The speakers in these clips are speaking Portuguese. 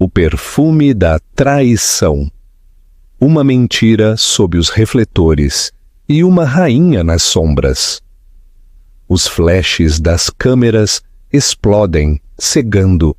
O perfume da traição. Uma mentira sob os refletores e uma rainha nas sombras. Os flashes das câmeras explodem, cegando,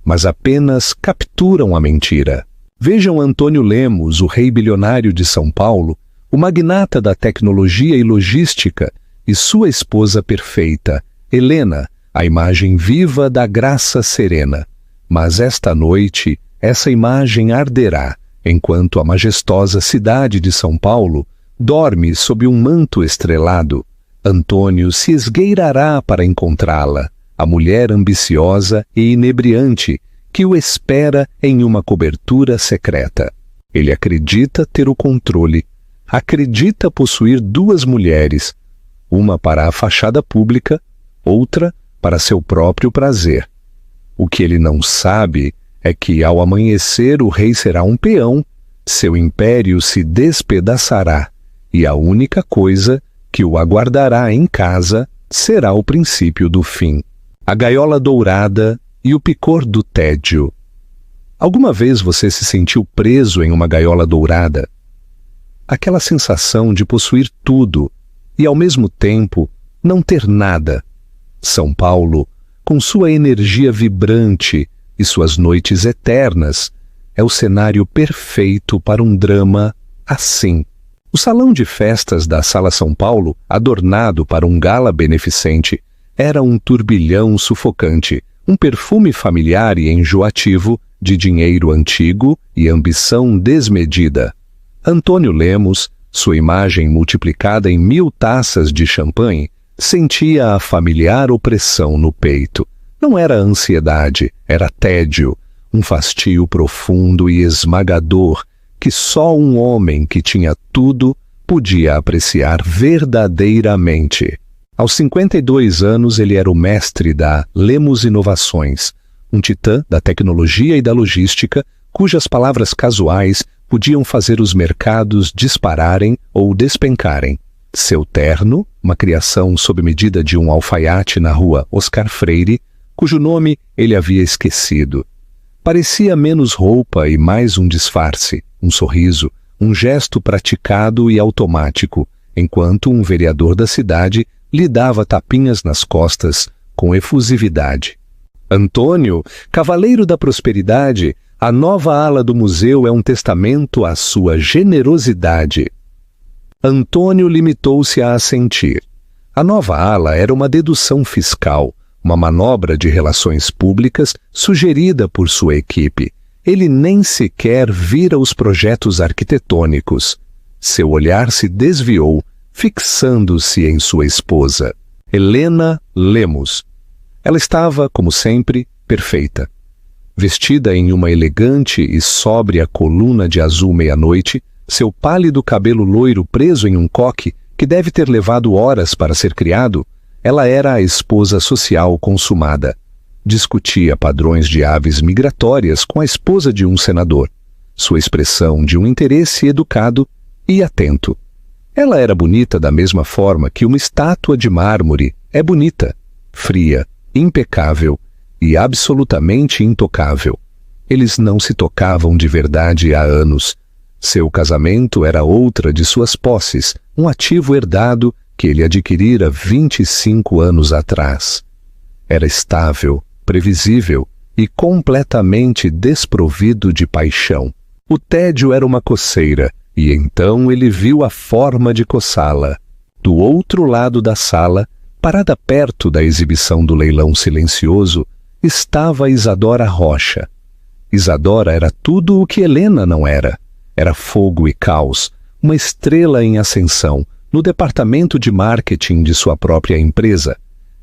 mas apenas capturam a mentira. Vejam Antônio Lemos, o rei bilionário de São Paulo, o magnata da tecnologia e logística, e sua esposa perfeita, Helena, a imagem viva da graça serena. Mas esta noite, essa imagem arderá, enquanto a majestosa cidade de São Paulo dorme sob um manto estrelado. Antônio se esgueirará para encontrá-la, a mulher ambiciosa e inebriante que o espera em uma cobertura secreta. Ele acredita ter o controle, acredita possuir duas mulheres, uma para a fachada pública, outra para seu próprio prazer. O que ele não sabe é que, ao amanhecer, o rei será um peão, seu império se despedaçará, e a única coisa que o aguardará em casa será o princípio do fim. A gaiola dourada e o picor do tédio. Alguma vez você se sentiu preso em uma gaiola dourada? Aquela sensação de possuir tudo e, ao mesmo tempo, não ter nada. São Paulo, com sua energia vibrante e suas noites eternas, é o cenário perfeito para um drama assim. O salão de festas da Sala São Paulo, adornado para um gala beneficente, era um turbilhão sufocante, um perfume familiar e enjoativo de dinheiro antigo e ambição desmedida. Antônio Lemos, sua imagem multiplicada em 1000 taças de champanhe, sentia a familiar opressão no peito. Não era ansiedade, era tédio, um fastio profundo e esmagador que só um homem que tinha tudo podia apreciar verdadeiramente. Aos 52 anos ele era o mestre da Lemos Inovações, um titã da tecnologia e da logística, cujas palavras casuais podiam fazer os mercados dispararem ou despencarem. Seu terno, uma criação sob medida de um alfaiate na rua Oscar Freire, cujo nome ele havia esquecido. Parecia menos roupa e mais um disfarce, um sorriso, um gesto praticado e automático, enquanto um vereador da cidade lhe dava tapinhas nas costas com efusividade. Antônio, cavaleiro da prosperidade, a nova ala do museu é um testamento à sua generosidade. Antônio limitou-se a assentir. A nova ala era uma dedução fiscal, uma manobra de relações públicas sugerida por sua equipe. Ele nem sequer vira os projetos arquitetônicos. Seu olhar se desviou, fixando-se em sua esposa, Helena Lemos. Ela estava, como sempre, perfeita. Vestida em uma elegante e sóbria coluna de azul meia-noite, seu pálido cabelo loiro preso em um coque que deve ter levado horas para ser criado, ela era a esposa social consumada. Discutia padrões de aves migratórias com a esposa de um senador, sua expressão de um interesse educado e atento. Ela era bonita da mesma forma que uma estátua de mármore é bonita, fria, impecável e absolutamente intocável. Eles não se tocavam de verdade há anos. Seu casamento era outra de suas posses, um ativo herdado que ele adquirira 25 anos atrás. Era estável, previsível e completamente desprovido de paixão. O tédio era uma coceira, e então ele viu a forma de coçá-la. Do outro lado da sala, parada perto da exibição do leilão silencioso, estava Isadora Rocha. Isadora era tudo o que Helena não era. Era fogo e caos, uma estrela em ascensão, no departamento de marketing de sua própria empresa.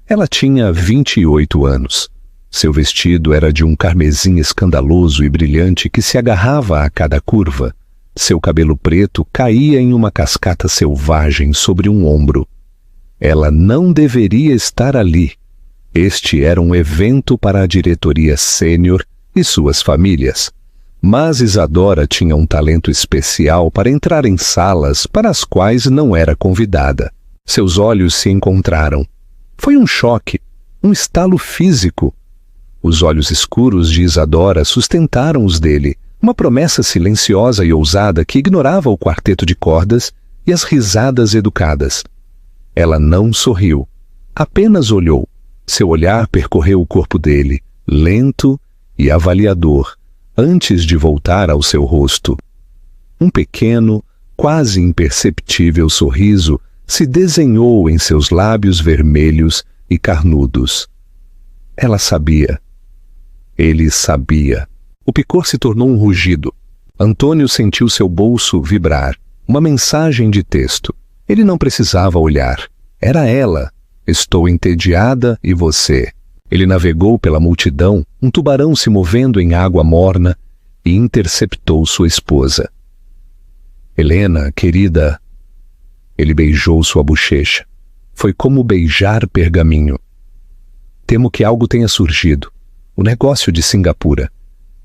Ela tinha 28 anos. Seu vestido era de um carmesim escandaloso e brilhante que se agarrava a cada curva. Seu cabelo preto caía em uma cascata selvagem sobre um ombro. Ela não deveria estar ali. Este era um evento para a diretoria sênior e suas famílias. Mas Isadora tinha um talento especial para entrar em salas para as quais não era convidada. Seus olhos se encontraram. Foi um choque, um estalo físico. Os olhos escuros de Isadora sustentaram os dele, uma promessa silenciosa e ousada que ignorava o quarteto de cordas e as risadas educadas. Ela não sorriu, apenas olhou. Seu olhar percorreu o corpo dele, lento e avaliador, antes de voltar ao seu rosto. Um pequeno, quase imperceptível sorriso se desenhou em seus lábios vermelhos e carnudos. Ela sabia. Ele sabia. O picor se tornou um rugido. Antônio sentiu seu bolso vibrar. Uma mensagem de texto. Ele não precisava olhar. Era ela. Estou entediada e você. Ele navegou pela multidão, um tubarão se movendo em água morna, e interceptou sua esposa. Helena, querida. Ele beijou sua bochecha. Foi como beijar pergaminho. Temo que algo tenha surgido. O negócio de Singapura.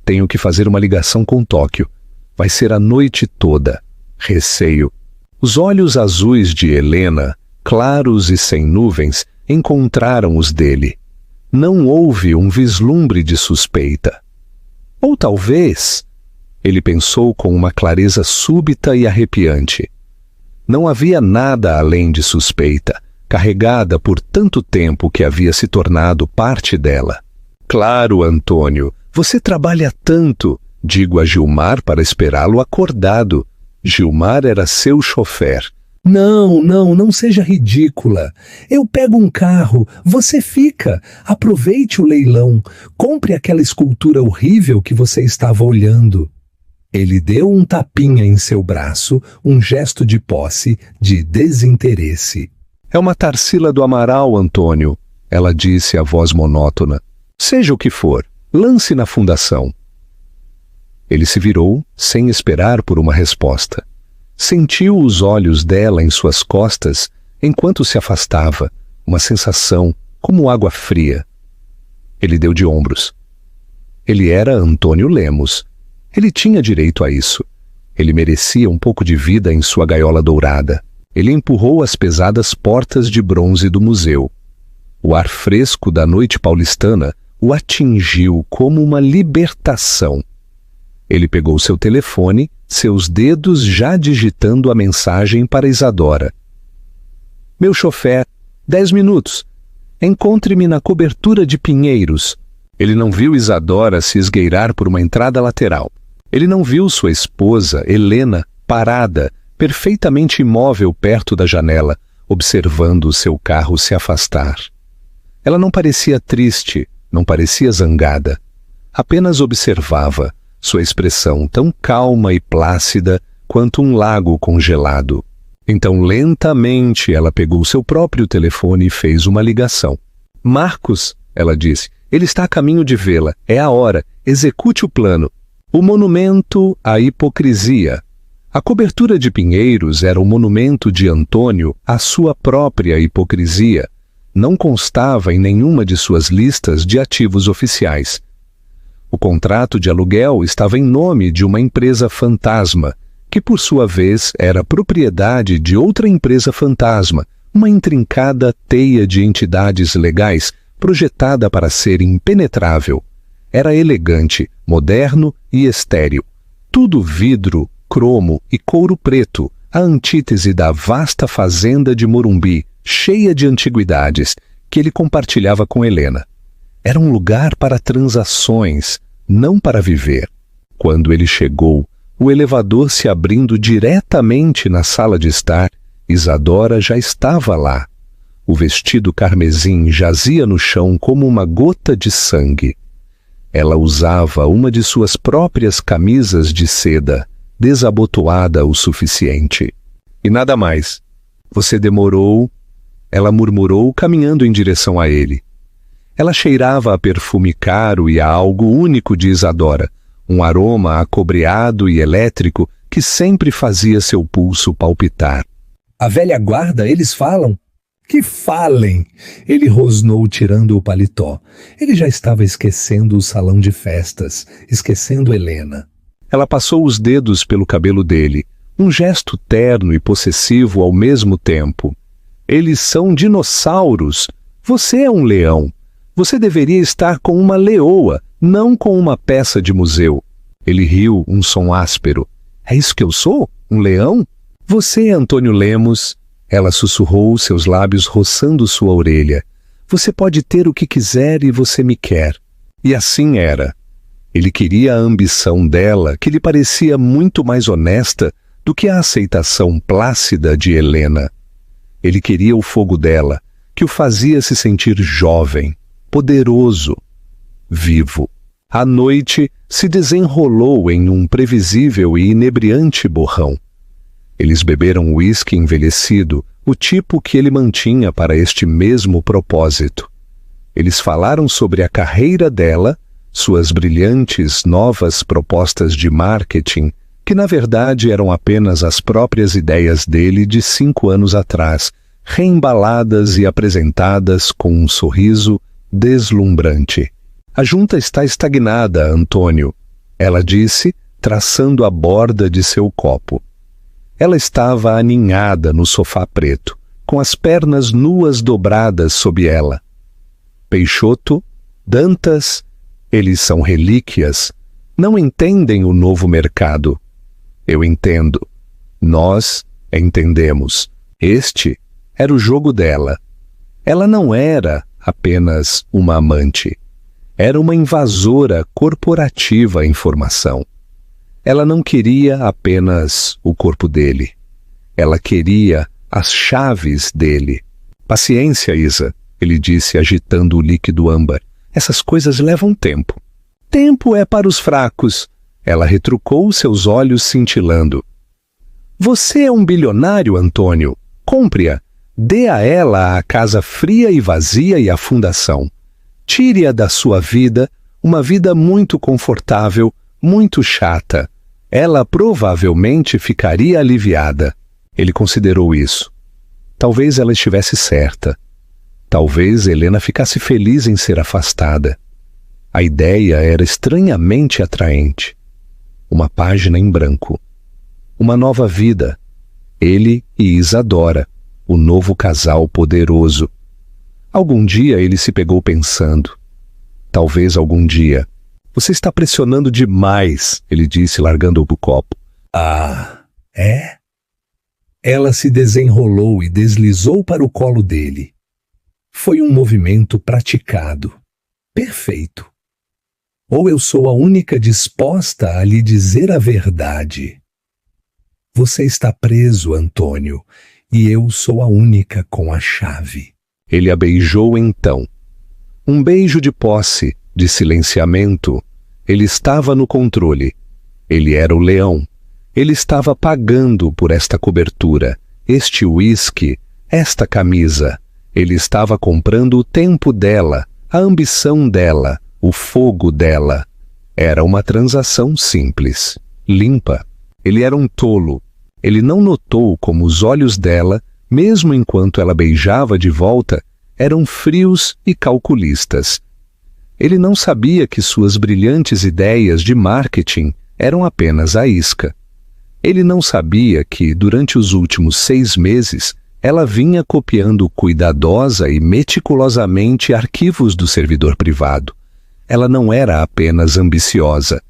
Tenho que fazer uma ligação com Tóquio. Vai ser a noite toda. Receio. Os olhos azuis de Helena, claros e sem nuvens, encontraram os dele. Não houve um vislumbre de suspeita. Ou talvez, ele pensou com uma clareza súbita e arrepiante. Não havia nada além de suspeita, carregada por tanto tempo que havia se tornado parte dela. Claro, Antônio, você trabalha tanto. Digo a Gilmar para esperá-lo acordado. Gilmar era seu chofer. Não seja ridícula. Eu pego um carro, você fica. Aproveite o leilão. Compre aquela escultura horrível que você estava olhando. Ele deu um tapinha em seu braço, um gesto de posse, de desinteresse. É uma Tarsila do Amaral, Antônio, ela disse a voz monótona. Seja o que for, lance na fundação. Ele se virou, sem esperar por uma resposta. Sentiu os olhos dela em suas costas enquanto se afastava, uma sensação como água fria. Ele deu de ombros. Ele era Antônio Lemos. Ele tinha direito a isso. Ele merecia um pouco de vida em sua gaiola dourada. Ele empurrou as pesadas portas de bronze do museu. O ar fresco da noite paulistana o atingiu como uma libertação. Ele pegou seu telefone, seus dedos já digitando a mensagem para Isadora. Meu chofer, 10 minutos. Encontre-me na cobertura de Pinheiros. Ele não viu Isadora se esgueirar por uma entrada lateral. Ele não viu sua esposa, Helena, parada, perfeitamente imóvel perto da janela, observando o seu carro se afastar. Ela não parecia triste, não parecia zangada. Apenas observava, sua expressão tão calma e plácida quanto um lago congelado. Então, lentamente, ela pegou seu próprio telefone e fez uma ligação. Marcos, ela disse, ele está a caminho de vê-la. É a hora. Execute o plano. O monumento à hipocrisia. A cobertura de Pinheiros era o monumento de Antônio à sua própria hipocrisia. Não constava em nenhuma de suas listas de ativos oficiais. O contrato de aluguel estava em nome de uma empresa fantasma, que por sua vez era propriedade de outra empresa fantasma, uma intrincada teia de entidades legais projetada para ser impenetrável. Era elegante, moderno e estéril. Tudo vidro, cromo e couro preto, a antítese da vasta fazenda de Morumbi, cheia de antiguidades, que ele compartilhava com Helena. Era um lugar para transações, não para viver. Quando ele chegou, o elevador se abrindo diretamente na sala de estar, Isadora já estava lá. O vestido carmesim jazia no chão como uma gota de sangue. Ela usava uma de suas próprias camisas de seda, desabotoada o suficiente. E nada mais. Você demorou, ela murmurou, caminhando em direção a ele. Ela cheirava a perfume caro e a algo único de Isadora, um aroma acobreado e elétrico que sempre fazia seu pulso palpitar. A velha guarda, eles falam? Que falem! Ele rosnou tirando o paletó. Ele já estava esquecendo o salão de festas, esquecendo Helena. Ela passou os dedos pelo cabelo dele, um gesto terno e possessivo ao mesmo tempo. Eles são dinossauros. Você é um leão. Você deveria estar com uma leoa, não com uma peça de museu. Ele riu, um som áspero. É isso que eu sou? Um leão? Você, Antônio Lemos, ela sussurrou, seus lábios roçando sua orelha. Você pode ter o que quiser e você me quer. E assim era. Ele queria a ambição dela, que lhe parecia muito mais honesta do que a aceitação plácida de Helena. Ele queria o fogo dela, que o fazia se sentir jovem, poderoso, vivo. A noite se desenrolou em um previsível e inebriante borrão. Eles beberam uísque envelhecido, o tipo que ele mantinha para este mesmo propósito. Eles falaram sobre a carreira dela, suas brilhantes novas propostas de marketing, que na verdade eram apenas as próprias ideias dele de 5 anos atrás, reembaladas e apresentadas com um sorriso deslumbrante. A junta está estagnada, Antônio, ela disse, traçando a borda de seu copo. Ela estava aninhada no sofá preto, com as pernas nuas dobradas sob ela. Peixoto, Dantas, eles são relíquias, não entendem o novo mercado. Eu entendo. Nós entendemos. Este era o jogo dela. Ela não era apenas uma amante. Era uma invasora corporativa em formação. Ela não queria apenas o corpo dele. Ela queria as chaves dele. Paciência, Isa, ele disse agitando o líquido âmbar. Essas coisas levam tempo. Tempo é para os fracos. Ela retrucou, seus olhos cintilando. Você é um bilionário, Antônio. Compre-a. Dê a ela a casa fria e vazia e a fundação. Tire-a da sua vida, uma vida muito confortável, muito chata. Ela provavelmente ficaria aliviada. Ele considerou isso. Talvez ela estivesse certa. Talvez Helena ficasse feliz em ser afastada. A ideia era estranhamente atraente. Uma página em branco. Uma nova vida. Ele e Isadora, o novo casal poderoso. Algum dia ele se pegou pensando. Talvez algum dia. Você está pressionando demais, ele disse, largando o copo. Ah, é? Ela se desenrolou e deslizou para o colo dele. Foi um movimento praticado. Perfeito. Ou eu sou a única disposta a lhe dizer a verdade. Você está preso, Antônio, e eu sou a única com a chave. Ele a beijou então. Um beijo de posse, de silenciamento. Ele estava no controle. Ele era o leão. Ele estava pagando por esta cobertura, este uísque, esta camisa. Ele estava comprando o tempo dela, a ambição dela, o fogo dela. Era uma transação simples, limpa. Ele era um tolo. Ele não notou como os olhos dela, mesmo enquanto ela beijava de volta, eram frios e calculistas. Ele não sabia que suas brilhantes ideias de marketing eram apenas a isca. Ele não sabia que, durante os últimos 6 meses, ela vinha copiando cuidadosa e meticulosamente arquivos do servidor privado. Ela não era apenas ambiciosa,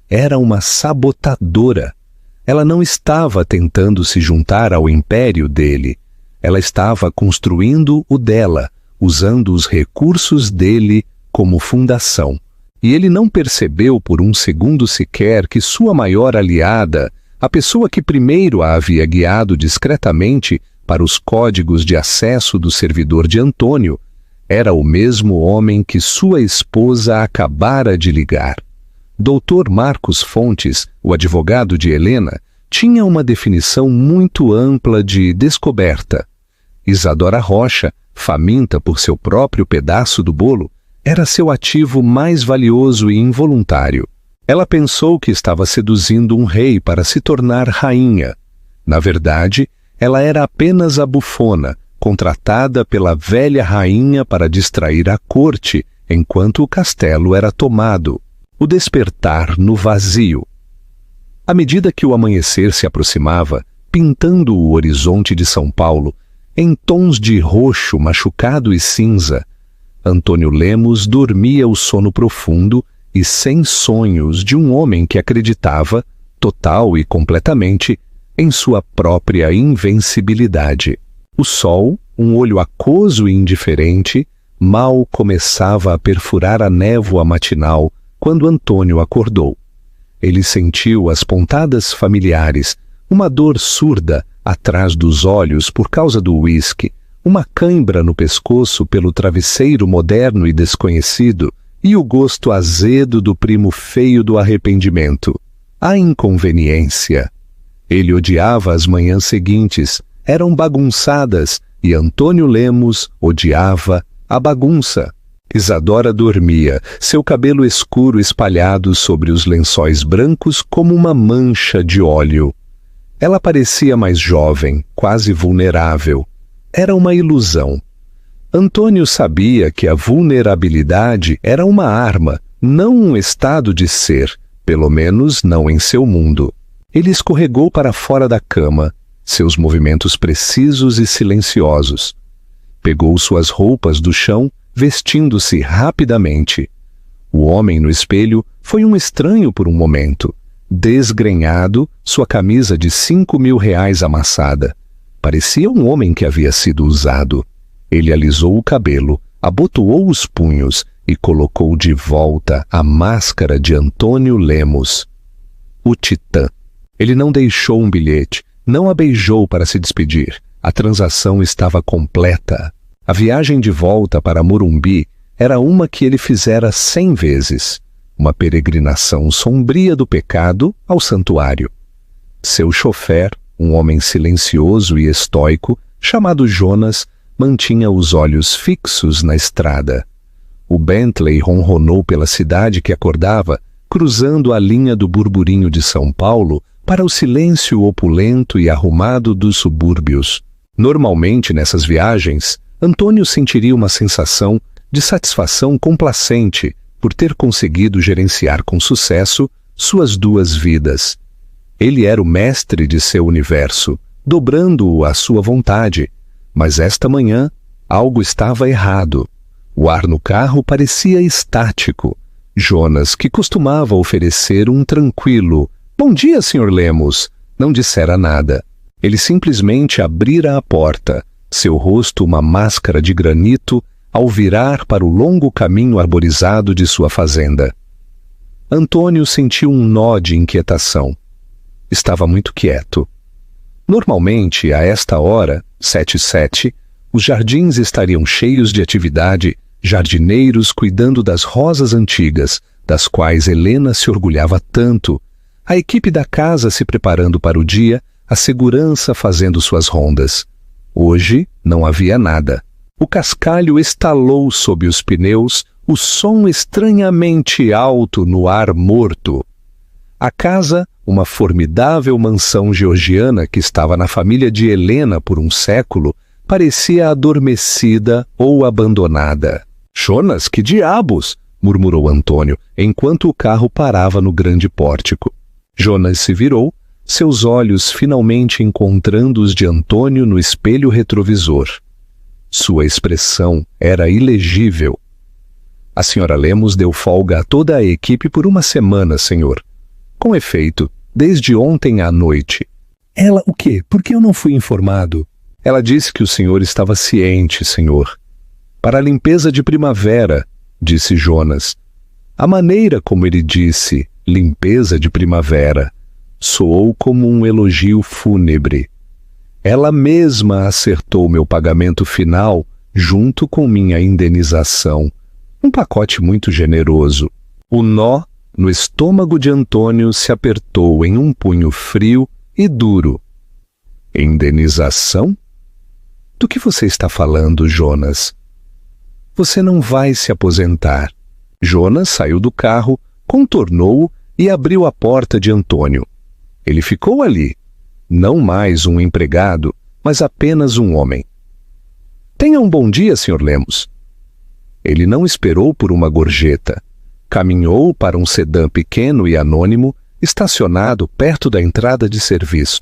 era uma sabotadora. Ela não estava tentando se juntar ao império dele. Ela estava construindo o dela, usando os recursos dele como fundação. E ele não percebeu por um segundo sequer que sua maior aliada, a pessoa que primeiro a havia guiado discretamente para os códigos de acesso do servidor de Antônio, era o mesmo homem que sua esposa acabara de ligar. Dr. Marcos Fontes, o advogado de Helena, tinha uma definição muito ampla de descoberta. Isadora Rocha, faminta por seu próprio pedaço do bolo, era seu ativo mais valioso e involuntário. Ela pensou que estava seduzindo um rei para se tornar rainha. Na verdade, ela era apenas a bufona, contratada pela velha rainha para distrair a corte enquanto o castelo era tomado. O despertar no vazio. À medida que o amanhecer se aproximava, pintando o horizonte de São Paulo, em tons de roxo machucado e cinza, Antônio Lemos dormia o sono profundo e sem sonhos de um homem que acreditava, total e completamente, em sua própria invencibilidade. O sol, um olho aquoso e indiferente, mal começava a perfurar a névoa matinal quando Antônio acordou. Ele sentiu as pontadas familiares, uma dor surda atrás dos olhos por causa do uísque, uma cãibra no pescoço pelo travesseiro moderno e desconhecido e o gosto azedo do primo feio do arrependimento. A inconveniência. Ele odiava as manhãs seguintes, eram bagunçadas, e Antônio Lemos odiava a bagunça. Isadora dormia, seu cabelo escuro espalhado sobre os lençóis brancos como uma mancha de óleo. Ela parecia mais jovem, quase vulnerável. Era uma ilusão. Antônio sabia que a vulnerabilidade era uma arma, não um estado de ser, pelo menos não em seu mundo. Ele escorregou para fora da cama, seus movimentos precisos e silenciosos. Pegou suas roupas do chão, vestindo-se rapidamente. O homem no espelho foi um estranho por um momento. Desgrenhado, sua camisa de R$ 5.000 amassada. Parecia um homem que havia sido usado. Ele alisou o cabelo, abotoou os punhos e colocou de volta a máscara de Antônio Lemos. O titã. Ele não deixou um bilhete, não a beijou para se despedir. A transação estava completa. A viagem de volta para Morumbi era uma que ele fizera 100 vezes. Uma peregrinação sombria do pecado ao santuário. Seu chofer, um homem silencioso e estoico, chamado Jonas, mantinha os olhos fixos na estrada. O Bentley ronronou pela cidade que acordava, cruzando a linha do burburinho de São Paulo para o silêncio opulento e arrumado dos subúrbios. Normalmente, nessas viagens, Antônio sentiria uma sensação de satisfação complacente por ter conseguido gerenciar com sucesso suas duas vidas. Ele era o mestre de seu universo, dobrando-o à sua vontade, mas esta manhã algo estava errado. O ar no carro parecia estático. Jonas, que costumava oferecer um tranquilo "Bom dia, Sr. Lemos", não dissera nada. Ele simplesmente abrira a porta, seu rosto uma máscara de granito, ao virar para o longo caminho arborizado de sua fazenda. Antônio sentiu um nó de inquietação. Estava muito quieto. Normalmente, a esta hora, 7h07, os jardins estariam cheios de atividade, jardineiros cuidando das rosas antigas, das quais Helena se orgulhava tanto, a equipe da casa se preparando para o dia, a segurança fazendo suas rondas. Hoje não havia nada. O cascalho estalou sob os pneus, o som estranhamente alto no ar morto. A casa, uma formidável mansão georgiana que estava na família de Helena por um século, parecia adormecida ou abandonada. "Jonas, que diabos!" murmurou Antônio, enquanto o carro parava no grande pórtico. Jonas se virou, seus olhos finalmente encontrando os de Antônio no espelho retrovisor. Sua expressão era ilegível. "A senhora Lemos deu folga a toda a equipe por uma semana, senhor. Com efeito, desde ontem à noite." "Ela o quê? Por que eu não fui informado?" "Ela disse que o senhor estava ciente, senhor." "Para a limpeza de primavera", disse Jonas. A maneira como ele disse "limpeza de primavera" soou como um elogio fúnebre. "Ela mesma acertou meu pagamento final junto com minha indenização. Um pacote muito generoso." O nó no estômago de Antônio se apertou em um punho frio e duro. "Indenização? Do que você está falando, Jonas?" "Você não vai se aposentar." Jonas saiu do carro, contornou-o e abriu a porta de Antônio. Ele ficou ali. Não mais um empregado, mas apenas um homem. "Tenha um bom dia, Sr. Lemos." Ele não esperou por uma gorjeta. Caminhou para um sedã pequeno e anônimo, estacionado perto da entrada de serviço.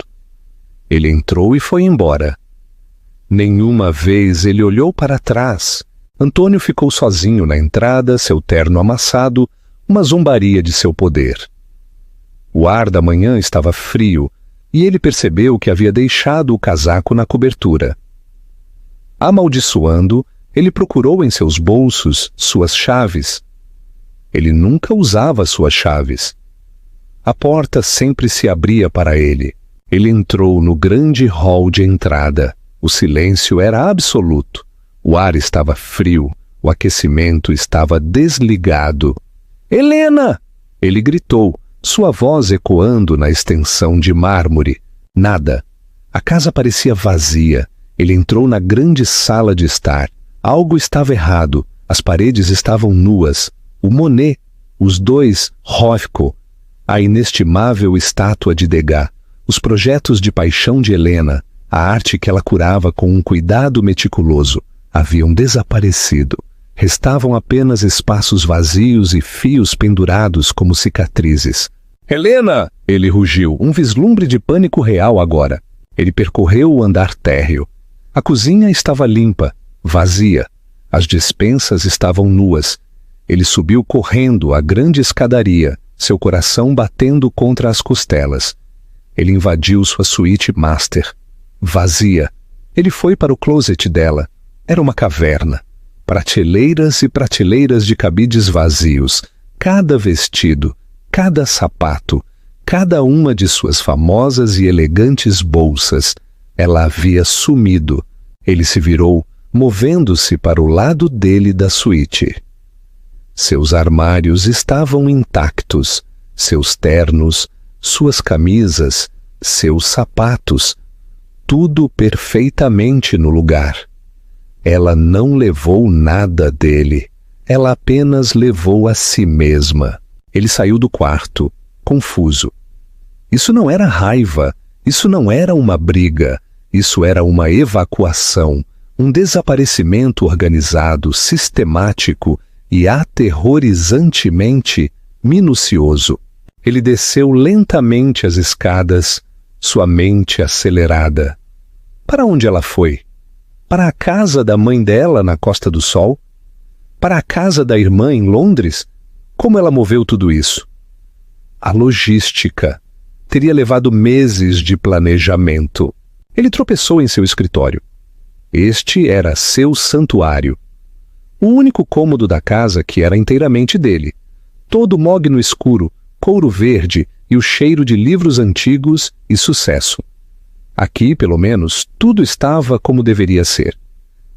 Ele entrou e foi embora. Nenhuma vez ele olhou para trás. Antônio ficou sozinho na entrada, seu terno amassado, uma zombaria de seu poder. O ar da manhã estava frio e ele percebeu que havia deixado o casaco na cobertura. Amaldiçoando, ele procurou em seus bolsos suas chaves. Ele nunca usava suas chaves. A porta sempre se abria para ele. Ele entrou no grande hall de entrada. O silêncio era absoluto. O ar estava frio. O aquecimento estava desligado. «Helena!» Ele gritou, sua voz ecoando na extensão de mármore. Nada. A casa parecia vazia. Ele entrou na grande sala de estar. Algo estava errado. As paredes estavam nuas. O Monet, os dois Rothko, a inestimável estátua de Degas, os projetos de paixão de Helena, a arte que ela curava com um cuidado meticuloso, haviam desaparecido. Restavam apenas espaços vazios e fios pendurados como cicatrizes. «Helena!» ele rugiu, um vislumbre de pânico real agora. Ele percorreu o andar térreo. A cozinha estava limpa, vazia. As despensas estavam nuas. Ele subiu correndo a grande escadaria, seu coração batendo contra as costelas. Ele invadiu sua suíte master. Vazia. Ele foi para o closet dela. Era uma caverna. Prateleiras e prateleiras de cabides vazios. Cada vestido, cada sapato, cada uma de suas famosas e elegantes bolsas. Ela havia sumido. Ele se virou, movendo-se para o lado dele da suíte. Seus armários estavam intactos, seus ternos, suas camisas, seus sapatos, tudo perfeitamente no lugar. Ela não levou nada dele, ela apenas levou a si mesma. Ele saiu do quarto, confuso. Isso não era raiva, isso não era uma briga, isso era uma evacuação, um desaparecimento organizado, sistemático e aterrorizantemente minucioso. Ele desceu lentamente as escadas, sua mente acelerada. Para onde ela foi? Para a casa da mãe dela na Costa do Sol? Para a casa da irmã em Londres? Como ela moveu tudo isso? A logística. Teria levado meses de planejamento. Ele tropeçou em seu escritório. Este era seu santuário. O único cômodo da casa que era inteiramente dele. Todo mogno escuro, couro verde e o cheiro de livros antigos e sucesso. Aqui, pelo menos, tudo estava como deveria ser.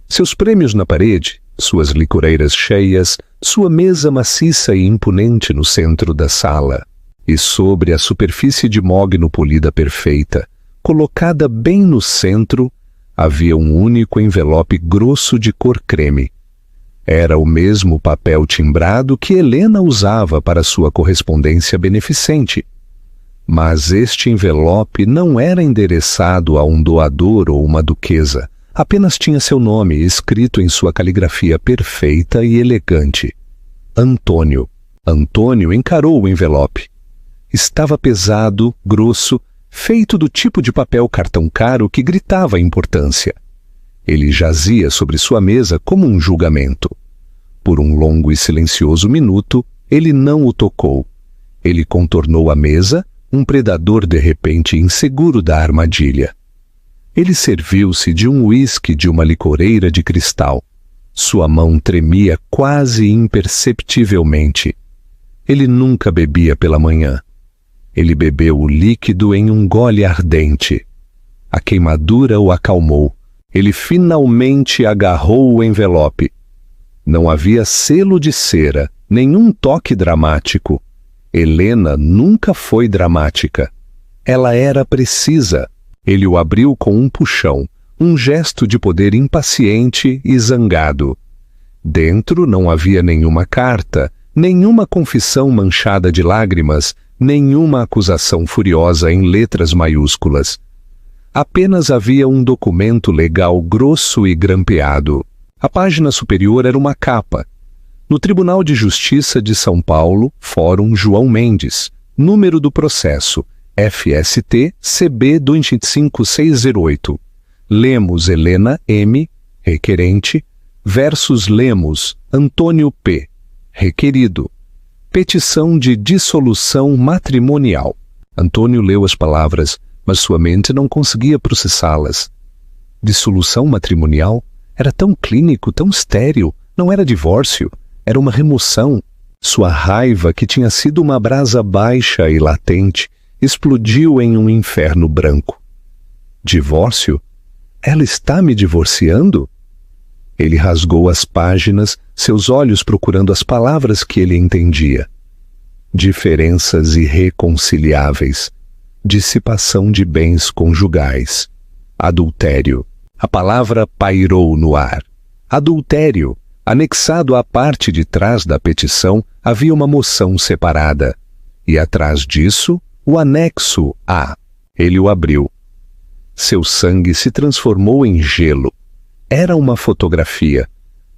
Seus prêmios na parede, suas licoreiras cheias, sua mesa maciça e imponente no centro da sala. E sobre a superfície de mogno polida perfeita, colocada bem no centro, havia um único envelope grosso de cor creme. Era o mesmo papel timbrado que Helena usava para sua correspondência beneficente. Mas este envelope não era endereçado a um doador ou uma duquesa, apenas tinha seu nome escrito em sua caligrafia perfeita e elegante. Antônio. Antônio encarou o envelope. Estava pesado, grosso, feito do tipo de papel cartão caro que gritava importância. Ele jazia sobre sua mesa como um julgamento. Por um longo e silencioso minuto, ele não o tocou. Ele contornou a mesa, um predador de repente inseguro da armadilha. Ele serviu-se de um uísque de uma licoreira de cristal. Sua mão tremia quase imperceptivelmente. Ele nunca bebia pela manhã. Ele bebeu o líquido em um gole ardente. A queimadura o acalmou. Ele finalmente agarrou o envelope. Não havia selo de cera, nenhum toque dramático. Helena nunca foi dramática. Ela era precisa. Ele o abriu com um puxão, um gesto de poder impaciente e zangado. Dentro não havia nenhuma carta, nenhuma confissão manchada de lágrimas, nenhuma acusação furiosa em letras maiúsculas. Apenas havia um documento legal grosso e grampeado. A página superior era uma capa. No Tribunal de Justiça de São Paulo, Fórum João Mendes, número do processo, FST CB 25608. Lemos Helena M., requerente, versus Lemos, Antônio P. Requerido. Petição de dissolução matrimonial. Antônio leu as palavras, mas sua mente não conseguia processá-las. Dissolução matrimonial? Era tão clínico, tão estéril. Não era divórcio, era uma remoção. Sua raiva, que tinha sido uma brasa baixa e latente, explodiu em um inferno branco. Divórcio? Ela está me divorciando? Ele rasgou as páginas, seus olhos procurando as palavras que ele entendia. Diferenças irreconciliáveis, dissipação de bens conjugais, adultério. A palavra pairou no ar. Adultério. Anexado à parte de trás da petição havia uma moção separada. E atrás disso, o anexo A. Ele o abriu. Seu sangue se transformou em gelo. Era uma fotografia.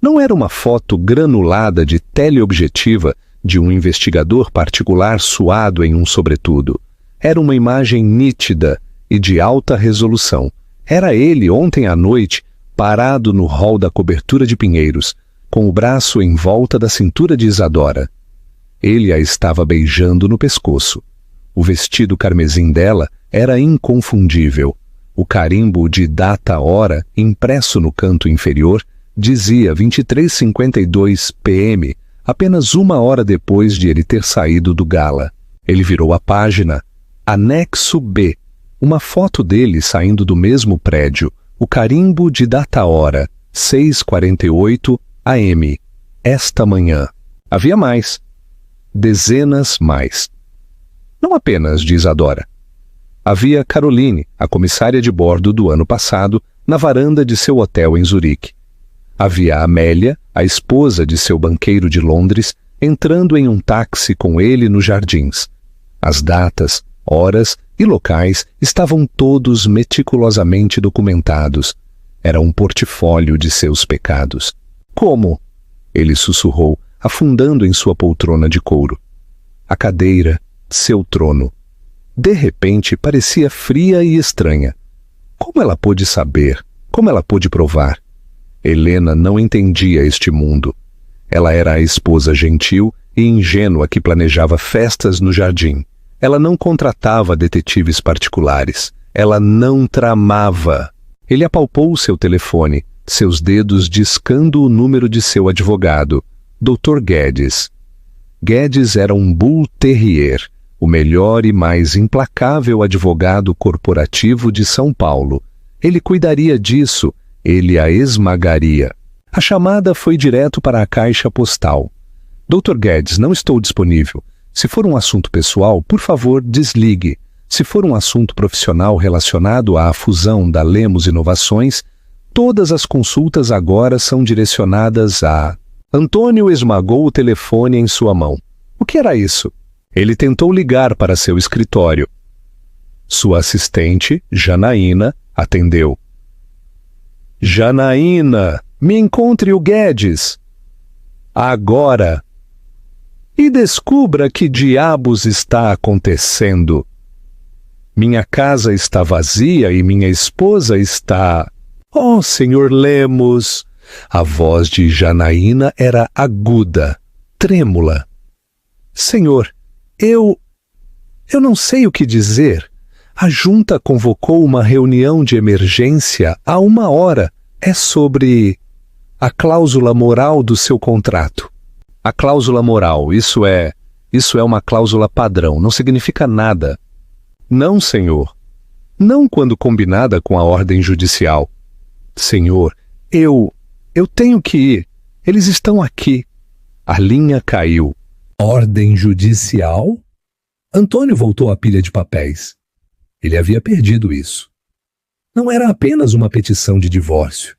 Não era uma foto granulada de teleobjetiva de um investigador particular suado em um sobretudo. Era uma imagem nítida e de alta resolução. Era ele, ontem à noite, parado no hall da cobertura de pinheiros, com o braço em volta da cintura de Isadora. Ele a estava beijando no pescoço. O vestido carmesim dela era inconfundível. O carimbo de data-hora, impresso no canto inferior, dizia 23h52 p.m., apenas 1 hora depois de ele ter saído do gala. Ele virou a página. Anexo B. Uma foto dele saindo do mesmo prédio. O carimbo de data-hora, 6h48 a.m. Esta manhã. Havia mais. Dezenas mais. Não apenas de Isadora. Havia Caroline, a comissária de bordo do ano passado, na varanda de seu hotel em Zurique. Havia Amélia, a esposa de seu banqueiro de Londres, entrando em um táxi com ele nos jardins. As datas, horas e locais estavam todos meticulosamente documentados. Era um portfólio de seus pecados. Como? Ele sussurrou, afundando em sua poltrona de couro. A cadeira, seu trono. De repente, parecia fria e estranha. Como ela pôde saber? Como ela pôde provar? Helena não entendia este mundo. Ela era a esposa gentil e ingênua que planejava festas no jardim. Ela não contratava detetives particulares. Ela não tramava. Ele apalpou seu telefone, seus dedos discando o número de seu advogado, Dr. Guedes. Guedes era um Bull Terrier, o melhor e mais implacável advogado corporativo de São Paulo. Ele cuidaria disso, ele a esmagaria. A chamada foi direto para a caixa postal. Dr. Guedes, não estou disponível. Se for um assunto pessoal, por favor, desligue. Se for um assunto profissional relacionado à fusão da Lemos Inovações, todas as consultas agora são direcionadas a... Antônio esmagou o telefone em sua mão. O que era isso? Ele tentou ligar para seu escritório. Sua assistente, Janaína, atendeu. Janaína, me encontre o Guedes. Agora. E descubra que diabos está acontecendo. Minha casa está vazia e minha esposa está... Oh, senhor Lemos! A voz de Janaína era aguda, trêmula. Senhor, eu não sei o que dizer. A junta convocou uma reunião de emergência há 1 hora. É sobre a cláusula moral do seu contrato. A cláusula moral, isso é uma cláusula padrão, não significa nada. Não, senhor. Não quando combinada com a ordem judicial. Senhor, eu tenho que ir. Eles estão aqui. A linha caiu. Ordem judicial? Antônio voltou à pilha de papéis. Ele havia perdido isso. Não era apenas uma petição de divórcio.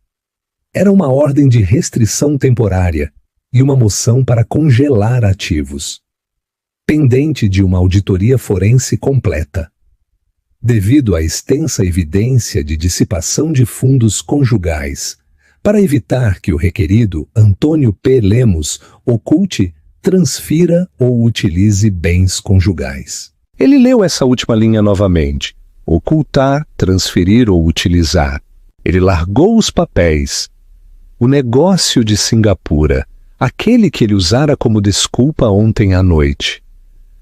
Era uma ordem de restrição temporária e uma moção para congelar ativos, pendente de uma auditoria forense completa. Devido à extensa evidência de dissipação de fundos conjugais, para evitar que o requerido, Antônio P. Lemos, oculte, transfira ou utilize bens conjugais. Ele leu essa última linha novamente. Ocultar, transferir ou utilizar. Ele largou os papéis. O negócio de Singapura, aquele que ele usara como desculpa ontem à noite.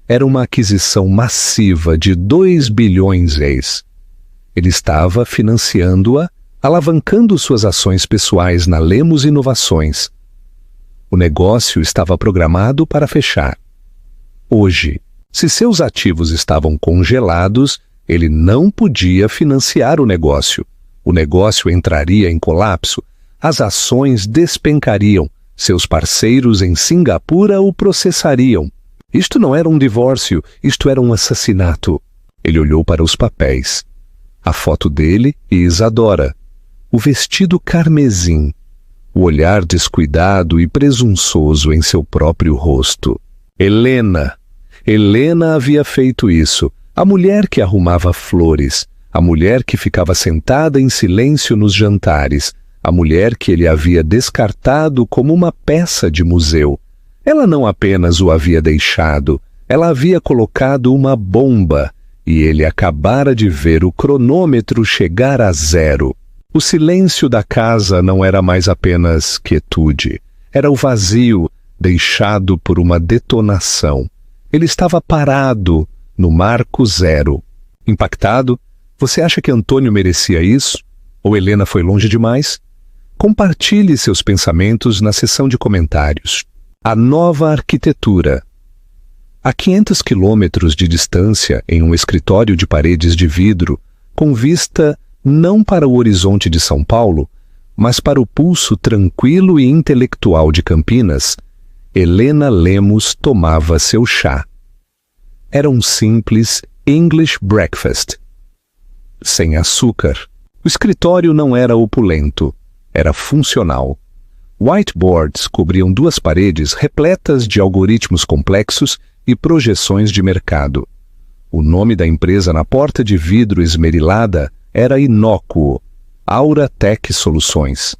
Era uma aquisição massiva de 2 bilhões ex. Ele estava financiando-a, alavancando suas ações pessoais na Lemos Inovações. O negócio estava programado para fechar. Hoje, se seus ativos estavam congelados, ele não podia financiar o negócio. O negócio entraria em colapso, as ações despencariam, seus parceiros em Singapura o processariam. Isto não era um divórcio, isto era um assassinato. Ele olhou para os papéis. A foto dele e Isadora. O vestido carmesim. O olhar descuidado e presunçoso em seu próprio rosto. Helena. Helena havia feito isso. A mulher que arrumava flores. A mulher que ficava sentada em silêncio nos jantares. A mulher que ele havia descartado como uma peça de museu. Ela não apenas o havia deixado, ela havia colocado uma bomba, e ele acabara de ver o cronômetro chegar a 0. O silêncio da casa não era mais apenas quietude, era o vazio deixado por uma detonação. Ele estava parado no marco 0. Impactado? Você acha que Antônio merecia isso? Ou Helena foi longe demais? Compartilhe seus pensamentos na seção de comentários. A nova arquitetura. A 500 quilômetros de distância, em um escritório de paredes de vidro, com vista não para o horizonte de São Paulo, mas para o pulso tranquilo e intelectual de Campinas, Helena Lemos tomava seu chá. Era um simples English breakfast. Sem açúcar. O escritório não era opulento, era funcional. Whiteboards cobriam 2 paredes repletas de algoritmos complexos e projeções de mercado. O nome da empresa na porta de vidro esmerilada era inócuo, Aura Tech Soluções.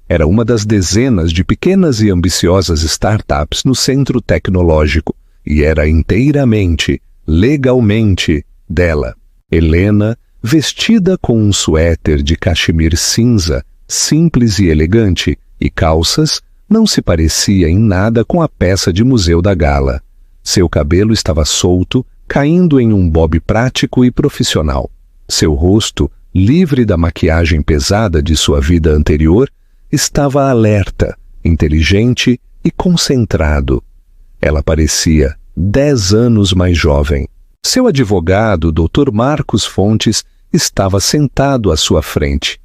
Era uma das dezenas de pequenas e ambiciosas startups no centro tecnológico e era inteiramente, legalmente, dela. Helena, vestida com um suéter de cachemir cinza, simples e elegante, e calças, não se parecia em nada com a peça de museu da gala. Seu cabelo estava solto, caindo em um bob prático e profissional. Seu rosto, livre da maquiagem pesada de sua vida anterior, estava alerta, inteligente e concentrado. Ela parecia 10 anos mais jovem. Seu advogado, Dr. Marcos Fontes, estava sentado à sua frente.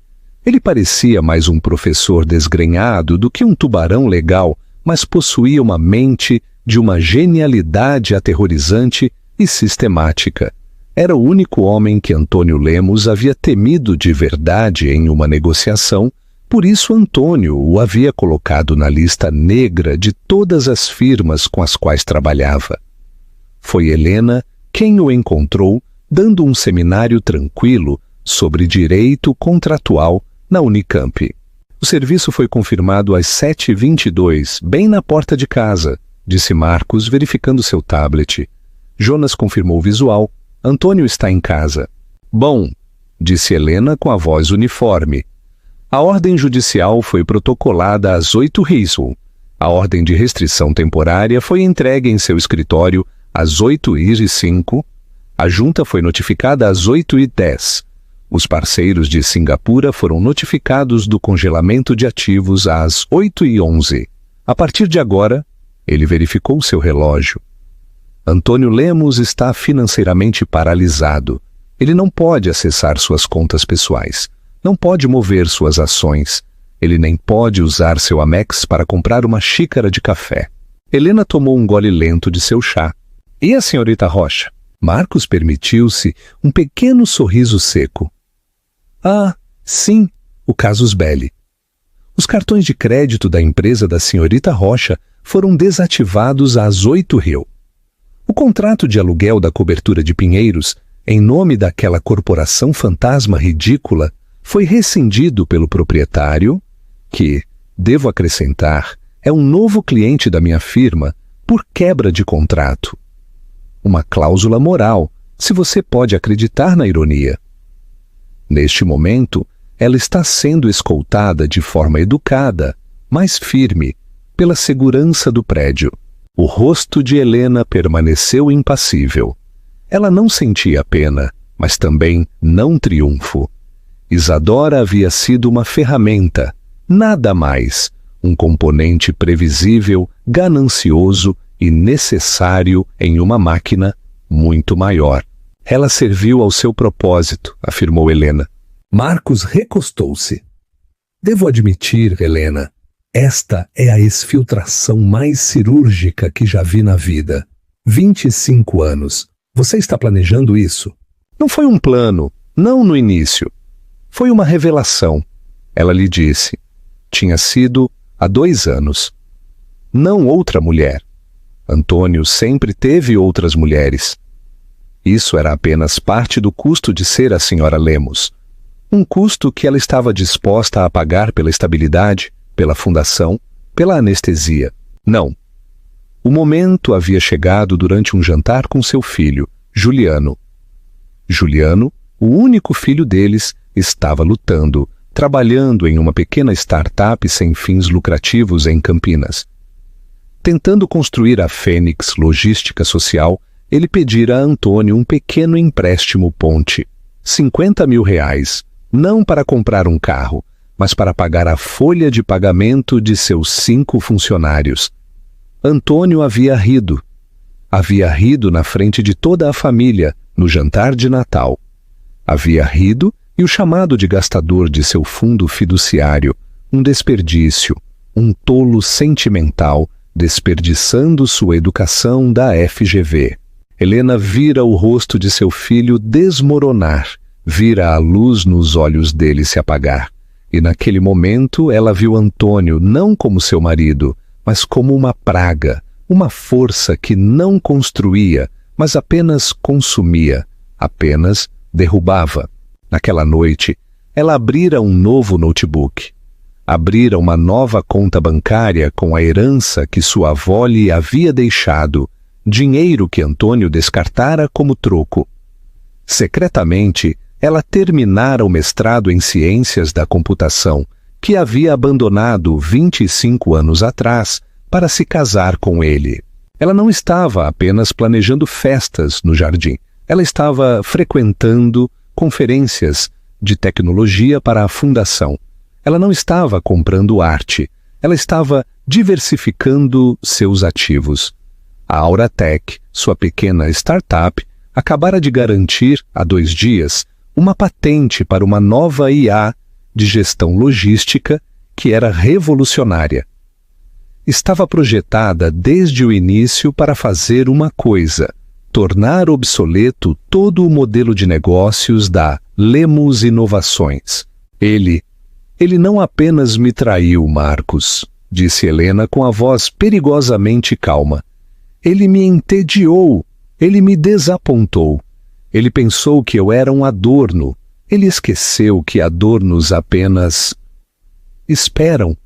Ele parecia mais um professor desgrenhado do que um tubarão legal, mas possuía uma mente de uma genialidade aterrorizante e sistemática. Era o único homem que Antônio Lemos havia temido de verdade em uma negociação, por isso Antônio o havia colocado na lista negra de todas as firmas com as quais trabalhava. Foi Helena quem o encontrou dando um seminário tranquilo sobre direito contratual na Unicamp. O serviço foi confirmado às 7h22, bem na porta de casa, disse Marcos, verificando seu tablet. Jonas confirmou o visual. Antônio está em casa. Bom, disse Helena com a voz uniforme. A ordem judicial foi protocolada às 8h. A ordem de restrição temporária foi entregue em seu escritório às 8h05. A junta foi notificada às 8h10. Os parceiros de Singapura foram notificados do congelamento de ativos às 8h11. A partir de agora, ele verificou seu relógio. Antônio Lemos está financeiramente paralisado. Ele não pode acessar suas contas pessoais. Não pode mover suas ações. Ele nem pode usar seu Amex para comprar uma xícara de café. Helena tomou um gole lento de seu chá. E a senhorita Rocha? Marcos permitiu-se um pequeno sorriso seco. Ah, sim, o casus belli. Os cartões de crédito da empresa da senhorita Rocha foram desativados às 8h. O contrato de aluguel da cobertura de Pinheiros, em nome daquela corporação fantasma ridícula, foi rescindido pelo proprietário, que, devo acrescentar, é um novo cliente da minha firma, por quebra de contrato. Uma cláusula moral, se você pode acreditar na ironia. Neste momento, ela está sendo escoltada de forma educada, mais firme, pela segurança do prédio. O rosto de Helena permaneceu impassível. Ela não sentia pena, mas também não triunfo. Isadora havia sido uma ferramenta, nada mais, um componente previsível, ganancioso e necessário em uma máquina muito maior. Ela serviu ao seu propósito, afirmou Helena. Marcos recostou-se. Devo admitir, Helena, esta é a exfiltração mais cirúrgica que já vi na vida. 25 anos. Você está planejando isso? Não foi um plano, não no início. Foi uma revelação. Ela lhe disse. Tinha sido há 2 anos. Não outra mulher. Antônio sempre teve outras mulheres. Isso era apenas parte do custo de ser a senhora Lemos. Um custo que ela estava disposta a pagar pela estabilidade, pela fundação, pela anestesia. Não. O momento havia chegado durante um jantar com seu filho, Juliano. Juliano, o único filho deles, estava lutando, trabalhando em uma pequena startup sem fins lucrativos em Campinas. Tentando construir a Fênix Logística Social, ele pedira a Antônio um pequeno empréstimo ponte, R$ 50.000, não para comprar um carro, mas para pagar a folha de pagamento de seus 5 funcionários. Antônio havia rido. Havia rido na frente de toda a família, no jantar de Natal. Havia rido e o chamado de gastador de seu fundo fiduciário, um desperdício, um tolo sentimental, desperdiçando sua educação da FGV. Helena vira o rosto de seu filho desmoronar, vira a luz nos olhos dele se apagar. E naquele momento ela viu Antônio não como seu marido, mas como uma praga, uma força que não construía, mas apenas consumia, apenas derrubava. Naquela noite, ela abrira um novo notebook. Abrira uma nova conta bancária com a herança que sua avó lhe havia deixado, dinheiro que Antônio descartara como troco. Secretamente, ela terminara o mestrado em Ciências da Computação, que havia abandonado 25 anos atrás para se casar com ele. Ela não estava apenas planejando festas no jardim. Ela estava frequentando conferências de tecnologia para a fundação. Ela não estava comprando arte. Ela estava diversificando seus ativos. A Auratech, sua pequena startup, acabara de garantir, há 2 dias, uma patente para uma nova IA de gestão logística que era revolucionária. Estava projetada desde o início para fazer uma coisa: tornar obsoleto todo o modelo de negócios da Lemos Inovações. Ele não apenas me traiu, Marcos, disse Helena com a voz perigosamente calma. Ele me entediou, ele me desapontou. Ele pensou que eu era um adorno. Ele esqueceu que adornos apenas esperam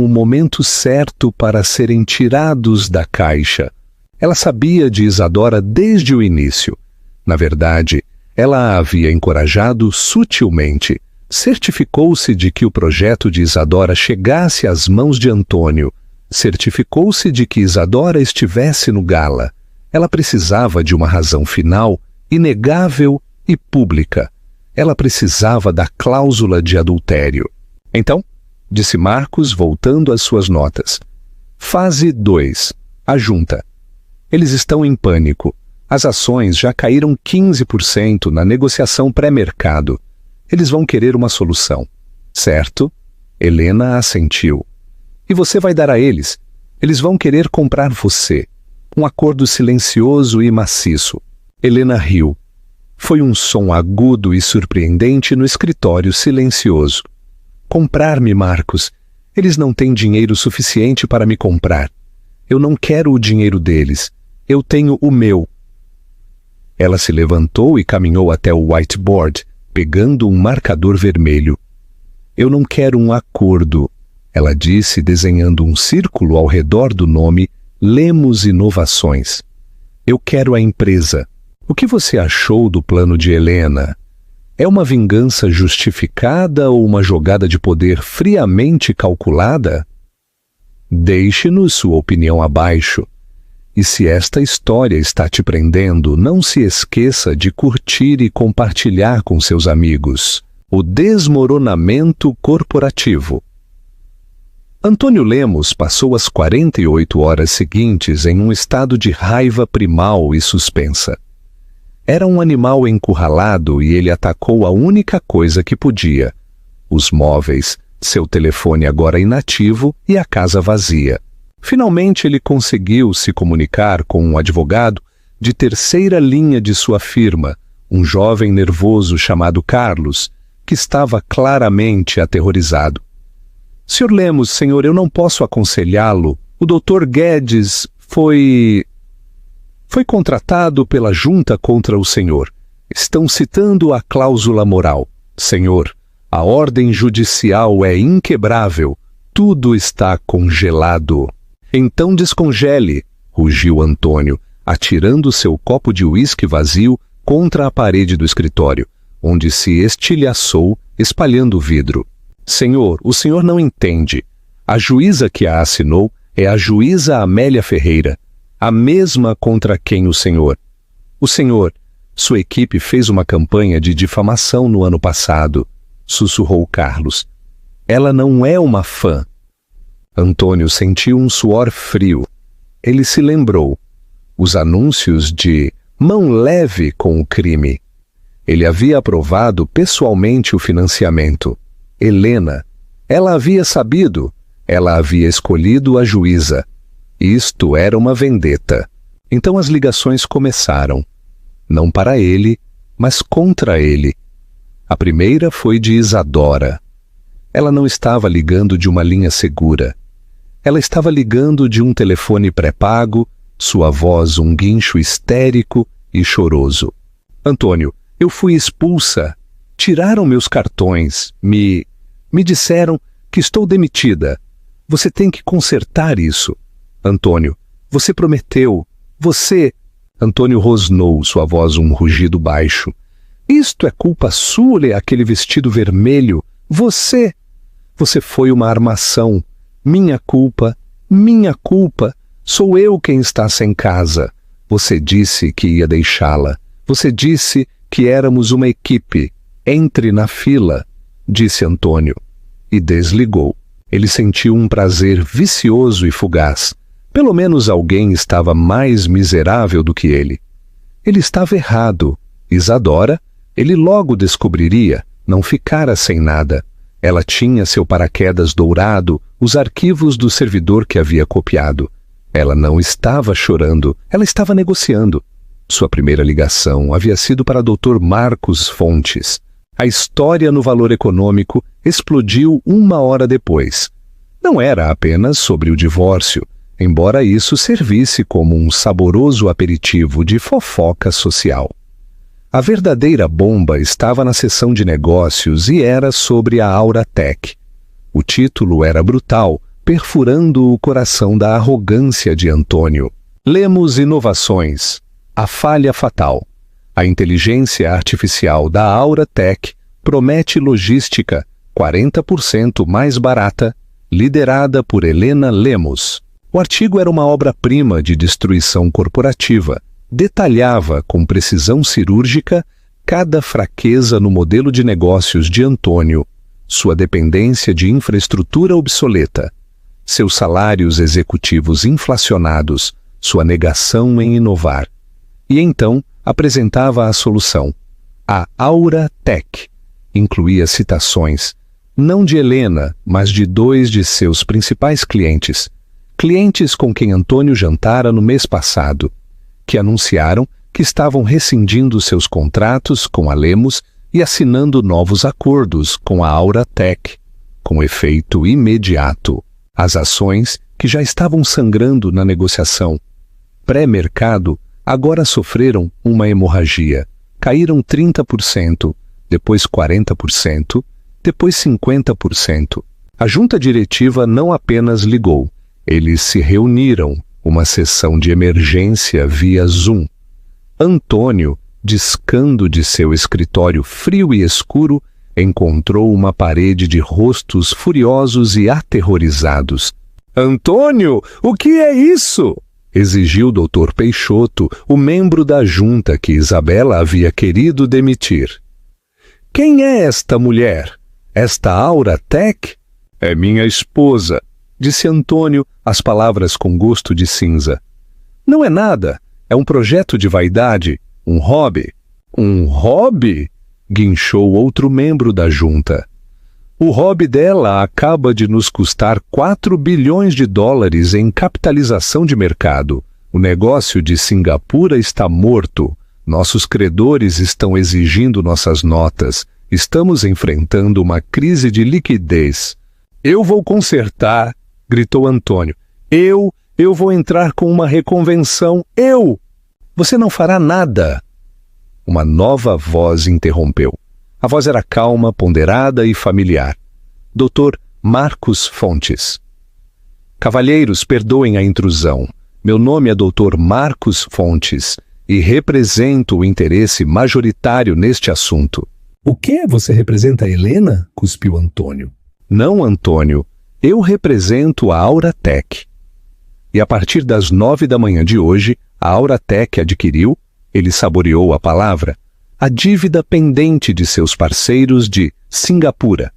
o momento certo para serem tirados da caixa. Ela sabia de Isadora desde o início. Na verdade, ela a havia encorajado sutilmente. Certificou-se de que o projeto de Isadora chegasse às mãos de Antônio. Certificou-se de que Isadora estivesse no gala. Ela precisava de uma razão final, inegável e pública. Ela precisava da cláusula de adultério. Então, disse Marcos, voltando às suas notas. Fase 2. A junta. Eles estão em pânico. As ações já caíram 15% na negociação pré-mercado. Eles vão querer uma solução. Certo? Helena assentiu. E você vai dar a eles? Eles vão querer comprar você. Um acordo silencioso e maciço. Helena riu. Foi um som agudo e surpreendente no escritório silencioso. Comprar-me, Marcos. Eles não têm dinheiro suficiente para me comprar. Eu não quero o dinheiro deles. Eu tenho o meu. Ela se levantou e caminhou até o whiteboard, pegando um marcador vermelho. Eu não quero um acordo, ela disse, desenhando um círculo ao redor do nome Lemos Inovações. Eu quero a empresa. O que você achou do plano de Helena? É uma vingança justificada ou uma jogada de poder friamente calculada? Deixe-nos sua opinião abaixo. E se esta história está te prendendo, não se esqueça de curtir e compartilhar com seus amigos. O desmoronamento corporativo. Antônio Lemos passou as 48 horas seguintes em um estado de raiva primal e suspensa. Era um animal encurralado e ele atacou a única coisa que podia: os móveis, seu telefone agora inativo e a casa vazia. Finalmente ele conseguiu se comunicar com um advogado de terceira linha de sua firma, um jovem nervoso chamado Carlos, que estava claramente aterrorizado. Sr. Lemos, senhor, eu não posso aconselhá-lo. O Dr. Guedes foi contratado pela junta contra o senhor. Estão citando a cláusula moral. Senhor, a ordem judicial é inquebrável. Tudo está congelado. Então descongele, rugiu Antônio, atirando seu copo de uísque vazio contra a parede do escritório, onde se estilhaçou, espalhando o vidro. Senhor, o senhor não entende. A juíza que a assinou é a juíza Amélia Ferreira, a mesma contra quem o senhor, sua equipe fez uma campanha de difamação no ano passado, sussurrou Carlos. Ela não é uma fã. Antônio sentiu um suor frio. Ele se lembrou. Os anúncios de mão leve com o crime. Ele havia aprovado pessoalmente o financiamento. Helena. Ela havia sabido. Ela havia escolhido a juíza. Isto era uma vendetta. Então as ligações começaram. Não para ele, mas contra ele. A primeira foi de Isadora. Ela não estava ligando de uma linha segura. Ela estava ligando de um telefone pré-pago, sua voz um guincho histérico e choroso. Antônio, eu fui expulsa. Tiraram meus cartões. Me disseram que estou demitida. Você tem que consertar isso. Antônio, você prometeu. Você... Antônio rosnou, sua voz um rugido baixo. Isto é culpa sua, aquele vestido vermelho. Você foi uma armação. Minha culpa. Sou eu quem está sem casa. Você disse que ia deixá-la. Você disse que éramos uma equipe. Entre na fila, disse Antônio. E desligou. Ele sentiu um prazer vicioso e fugaz. Pelo menos alguém estava mais miserável do que ele. Ele estava errado. Isadora, ele logo descobriria, não ficara sem nada. Ela tinha seu paraquedas dourado, os arquivos do servidor que havia copiado. Ela não estava chorando, ela estava negociando. Sua primeira ligação havia sido para Dr. Marcos Fontes. A história no Valor Econômico explodiu 1 hora depois. Não era apenas sobre o divórcio, embora isso servisse como um saboroso aperitivo de fofoca social. A verdadeira bomba estava na seção de negócios e era sobre a Auratec. O título era brutal, perfurando o coração da arrogância de Antônio. Lemos Inovações. A falha fatal. A inteligência artificial da Auratec promete logística 40% mais barata, liderada por Helena Lemos. O artigo era uma obra-prima de destruição corporativa. Detalhava com precisão cirúrgica cada fraqueza no modelo de negócios de Antônio, sua dependência de infraestrutura obsoleta, seus salários executivos inflacionados, sua negação em inovar. E então apresentava a solução. A Auratec incluía citações, não de Helena, mas de 2 de seus principais clientes com quem Antônio jantara no mês passado, que anunciaram que estavam rescindindo seus contratos com a Lemos e assinando novos acordos com a Auratec, com efeito imediato. As ações, que já estavam sangrando na negociação pré-mercado, agora sofreram uma hemorragia. Caíram 30%, depois 40%, depois 50%. A junta diretiva não apenas ligou, eles se reuniram, uma sessão de emergência via Zoom. Antônio, discando de seu escritório frio e escuro, encontrou uma parede de rostos furiosos e aterrorizados. «Antônio, o que é isso?» exigiu o Dr. Peixoto, o membro da junta que Isabela havia querido demitir. «Quem é esta mulher? Esta Aura Tech?» «É minha esposa», disse Antônio, as palavras com gosto de cinza. «Não é nada, é um projeto de vaidade, um hobby.» «Um hobby?» guinchou outro membro da junta. «O hobby dela acaba de nos custar 4 bilhões de dólares em capitalização de mercado. O negócio de Singapura está morto. Nossos credores estão exigindo nossas notas. Estamos enfrentando uma crise de liquidez.» «Eu vou consertar», gritou Antônio. Eu vou entrar com uma reconvenção. Eu! Você não fará nada!» Uma nova voz interrompeu. A voz era calma, ponderada e familiar. Dr. Marcos Fontes. «Cavalheiros, perdoem a intrusão. Meu nome é Dr. Marcos Fontes e represento o interesse majoritário neste assunto.» «O quê? Você representa a Helena?» cuspiu Antônio. «Não, Antônio. Eu represento a Aura Tech. E a partir das 9 da manhã de hoje, a Aura Tech adquiriu, ele saboreou a palavra, a dívida pendente de seus parceiros de Singapura.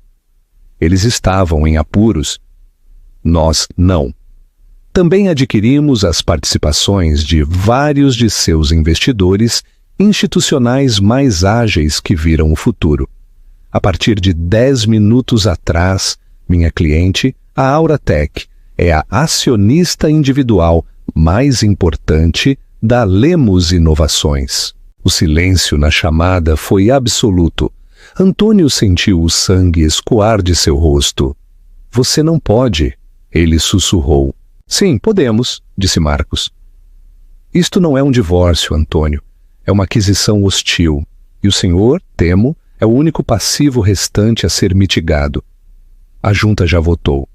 Eles estavam em apuros. Nós não. Também adquirimos as participações de vários de seus investidores institucionais mais ágeis que viram o futuro. A partir de 10 minutos atrás, minha cliente, a Aura Tech, é a acionista individual mais importante da Lemos Inovações. O silêncio na chamada foi absoluto. Antônio sentiu o sangue escoar de seu rosto. «Você não pode», ele sussurrou. «Sim, podemos», disse Marcos. «Isto não é um divórcio, Antônio. É uma aquisição hostil. E o senhor, temo, é o único passivo restante a ser mitigado. A junta já votou.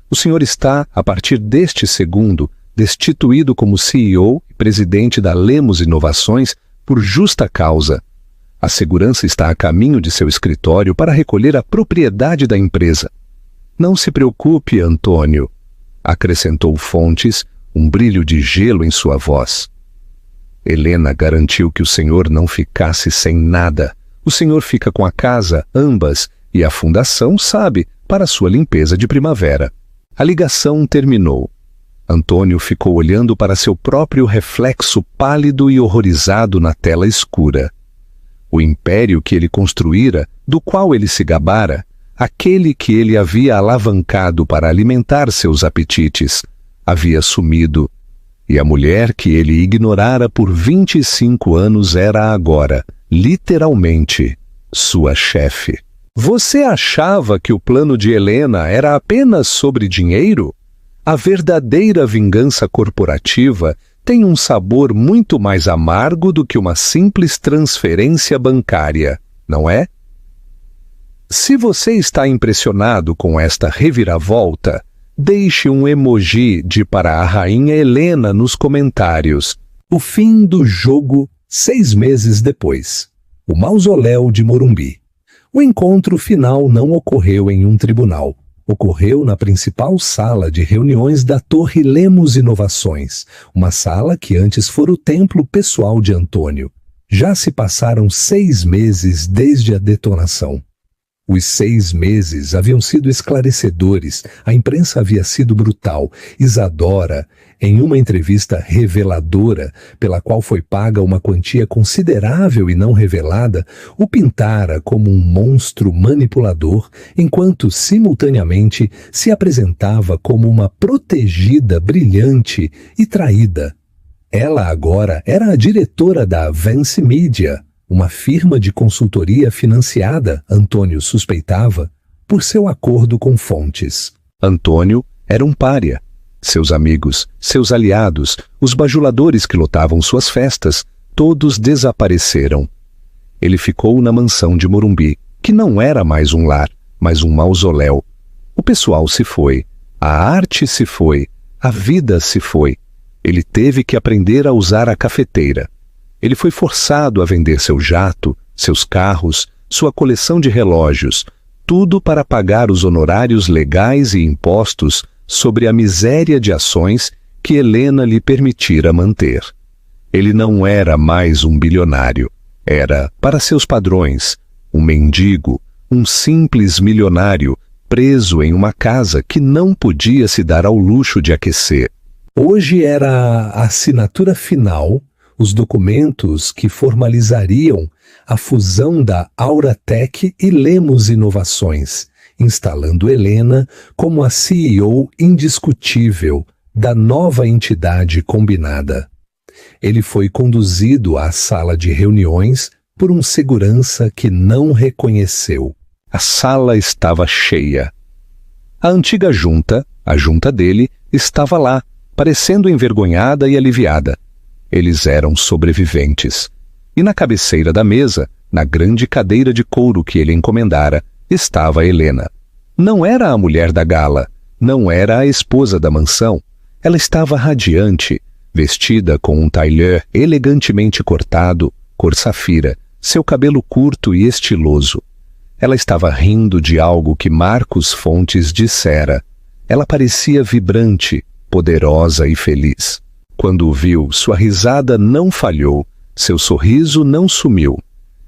O senhor está, a partir deste segundo, destituído como CEO e presidente da Lemos Inovações por justa causa. A segurança está a caminho de seu escritório para recolher a propriedade da empresa. Não se preocupe, Antônio», acrescentou Fontes, um brilho de gelo em sua voz. «Helena garantiu que o senhor não ficasse sem nada. O senhor fica com a casa, ambas, e a fundação, sabe, para sua limpeza de primavera.» A ligação terminou. Antônio ficou olhando para seu próprio reflexo pálido e horrorizado na tela escura. O império que ele construíra, do qual ele se gabara, aquele que ele havia alavancado para alimentar seus apetites, havia sumido, e a mulher que ele ignorara por 25 anos era agora, literalmente, sua chefe. «Você achava que o plano de Helena era apenas sobre dinheiro? A verdadeira vingança corporativa tem um sabor muito mais amargo do que uma simples transferência bancária, não é? Se você está impressionado com esta reviravolta, deixe um emoji de para a rainha Helena nos comentários.» O fim do jogo, 6 meses depois. O mausoléu de Morumbi. O encontro final não ocorreu em um tribunal. Ocorreu na principal sala de reuniões da Torre Lemos Inovações, uma sala que antes fora o templo pessoal de Antônio. Já se passaram 6 meses desde a detonação. Os 6 meses haviam sido esclarecedores, a imprensa havia sido brutal. Isadora, em uma entrevista reveladora, pela qual foi paga uma quantia considerável e não revelada, o pintara como um monstro manipulador, enquanto, simultaneamente, se apresentava como uma protegida brilhante e traída. Ela agora era a diretora da Vance Media, uma firma de consultoria financiada, Antônio suspeitava, por seu acordo com Fontes. Antônio era um pária. Seus amigos, seus aliados, os bajuladores que lotavam suas festas, todos desapareceram. Ele ficou na mansão de Morumbi, que não era mais um lar, mas um mausoléu. O pessoal se foi, a arte se foi, a vida se foi. Ele teve que aprender a usar a cafeteira. Ele foi forçado a vender seu jato, seus carros, sua coleção de relógios, tudo para pagar os honorários legais e impostos sobre a miséria de ações que Helena lhe permitira manter. Ele não era mais um bilionário. Era, para seus padrões, um mendigo, um simples milionário preso em uma casa que não podia se dar ao luxo de aquecer. Hoje era a assinatura final, os documentos que formalizariam a fusão da Auratech e Lemos Inovações, instalando Helena como a CEO indiscutível da nova entidade combinada. Ele foi conduzido à sala de reuniões por um segurança que não reconheceu. A sala estava cheia. A antiga junta, a junta dele, estava lá, parecendo envergonhada e aliviada. Eles eram sobreviventes. E na cabeceira da mesa, na grande cadeira de couro que ele encomendara, estava Helena. Não era a mulher da gala, não era a esposa da mansão. Ela estava radiante, vestida com um tailleur elegantemente cortado, cor safira, seu cabelo curto e estiloso. Ela estava rindo de algo que Marcos Fontes dissera. Ela parecia vibrante, poderosa e feliz. Quando o viu, sua risada não falhou, seu sorriso não sumiu.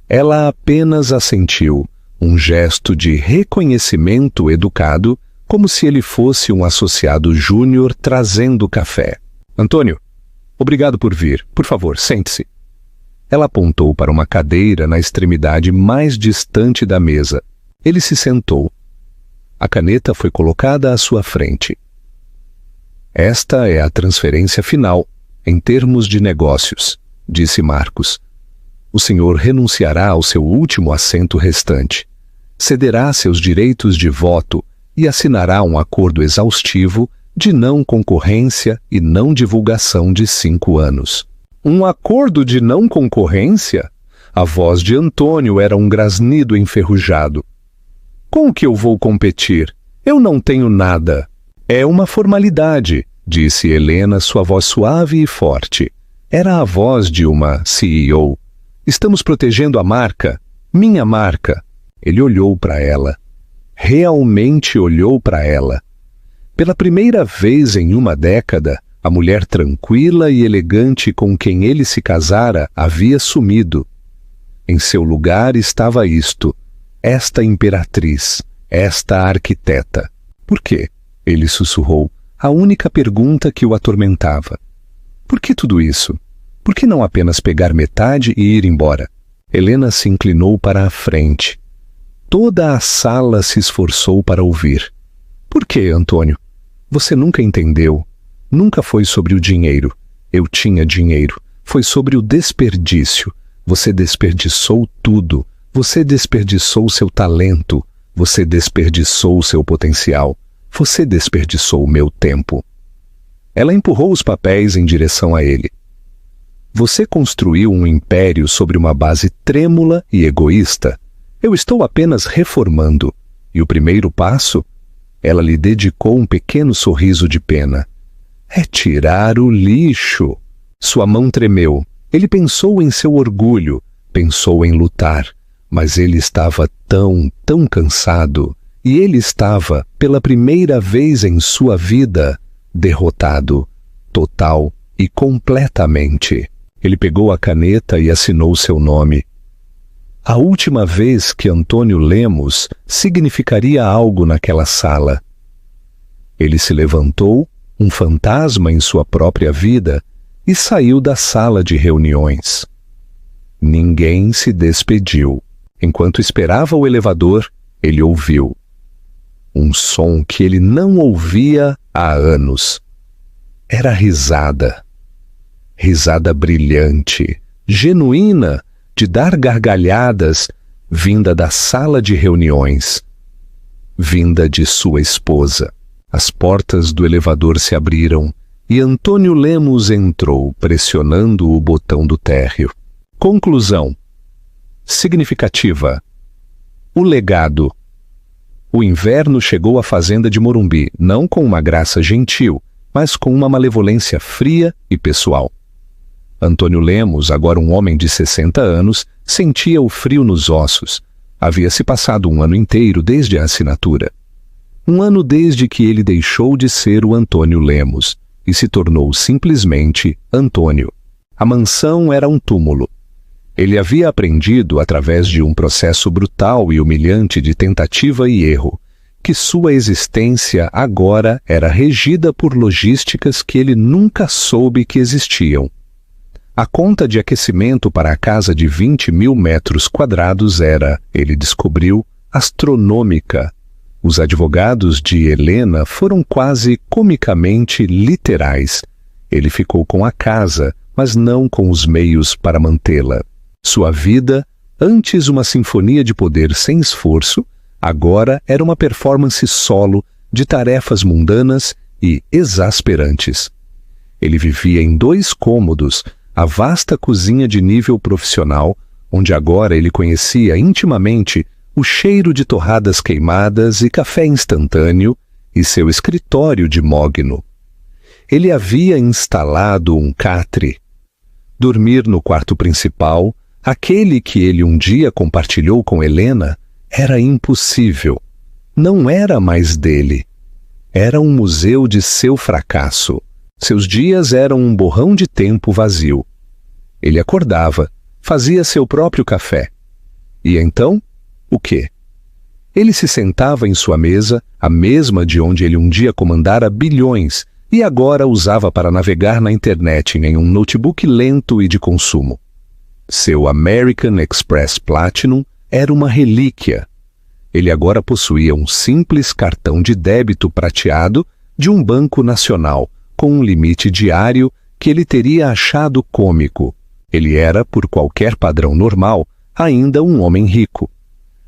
Ela apenas assentiu, um gesto de reconhecimento educado, como se ele fosse um associado júnior trazendo café. Antônio, obrigado por vir. Por favor, sente-se. Ela apontou para uma cadeira na extremidade mais distante da mesa. Ele se sentou. A caneta foi colocada à sua frente. Esta é a transferência final, em termos de negócios, disse Marcos. O senhor renunciará ao seu último assento restante, cederá seus direitos de voto e assinará um acordo exaustivo de não concorrência e não divulgação de 5 anos. Um acordo de não concorrência? A voz de Antônio era um grasnido enferrujado. Com o que eu vou competir? Eu não tenho nada. É uma formalidade, disse Helena, sua voz suave e forte. Era a voz de uma CEO. Estamos protegendo a marca, minha marca. Ele olhou para ela. Realmente olhou para ela. Pela primeira vez em uma década, a mulher tranquila e elegante com quem ele se casara havia sumido. Em seu lugar estava isto, esta imperatriz, esta arquiteta. Por quê? Ele sussurrou, a única pergunta que o atormentava. Por que tudo isso? Por que não apenas pegar metade e ir embora? Helena se inclinou para a frente. Toda a sala se esforçou para ouvir. Por que, Antônio? Você nunca entendeu. Nunca foi sobre o dinheiro. Eu tinha dinheiro. Foi sobre o desperdício. Você desperdiçou tudo. Você desperdiçou seu talento. Você desperdiçou seu potencial. Você desperdiçou meu tempo. Ela empurrou os papéis em direção a ele. Você construiu um império sobre uma base trêmula e egoísta. Eu estou apenas reformando. E o primeiro passo? Ela lhe dedicou um pequeno sorriso de pena. É tirar o lixo. Sua mão tremeu. Ele pensou em seu orgulho, pensou em lutar, mas ele estava tão cansado, e ele estava, pela primeira vez em sua vida, derrotado, total e completamente. Ele pegou a caneta e assinou seu nome. A última vez que Antônio Lemos significaria algo naquela sala. Ele se levantou, um fantasma em sua própria vida, e saiu da sala de reuniões. Ninguém se despediu. Enquanto esperava o elevador, ele ouviu um som que ele não ouvia há anos. Era risada. Risada brilhante, genuína, de dar gargalhadas, vinda da sala de reuniões, vinda de sua esposa. As portas do elevador se abriram e Antônio Lemos entrou, pressionando o botão do térreo. Conclusão. Significativa. O legado. O inverno chegou à fazenda de Morumbi, não com uma graça gentil, mas com uma malevolência fria e pessoal. Antônio Lemos, agora um homem de 60 anos, sentia o frio nos ossos. Havia-se passado um ano inteiro desde a assinatura. Um ano desde que ele deixou de ser o Antônio Lemos e se tornou simplesmente Antônio. A mansão era um túmulo. Ele havia aprendido, através de um processo brutal e humilhante de tentativa e erro, que sua existência agora era regida por logísticas que ele nunca soube que existiam. A conta de aquecimento para a casa de 20.000 metros quadrados era, ele descobriu, astronômica. Os advogados de Helena foram quase comicamente literais. Ele ficou com a casa, mas não com os meios para mantê-la. Sua vida, antes uma sinfonia de poder sem esforço, agora era uma performance solo de tarefas mundanas e exasperantes. Ele vivia em 2 cômodos, a vasta cozinha de nível profissional, onde agora ele conhecia intimamente o cheiro de torradas queimadas e café instantâneo, e seu escritório de mogno. Ele havia instalado um catre. Dormir no quarto principal, aquele que ele um dia compartilhou com Helena, era impossível. Não era mais dele. Era um museu de seu fracasso. Seus dias eram um borrão de tempo vazio. Ele acordava, fazia seu próprio café. E então, o quê? Ele se sentava em sua mesa, a mesma de onde ele um dia comandara bilhões, e agora usava para navegar na internet em um notebook lento e de consumo. Seu American Express Platinum era uma relíquia. Ele agora possuía um simples cartão de débito prateado de um banco nacional, com um limite diário que ele teria achado cômico. Ele era, por qualquer padrão normal, ainda um homem rico.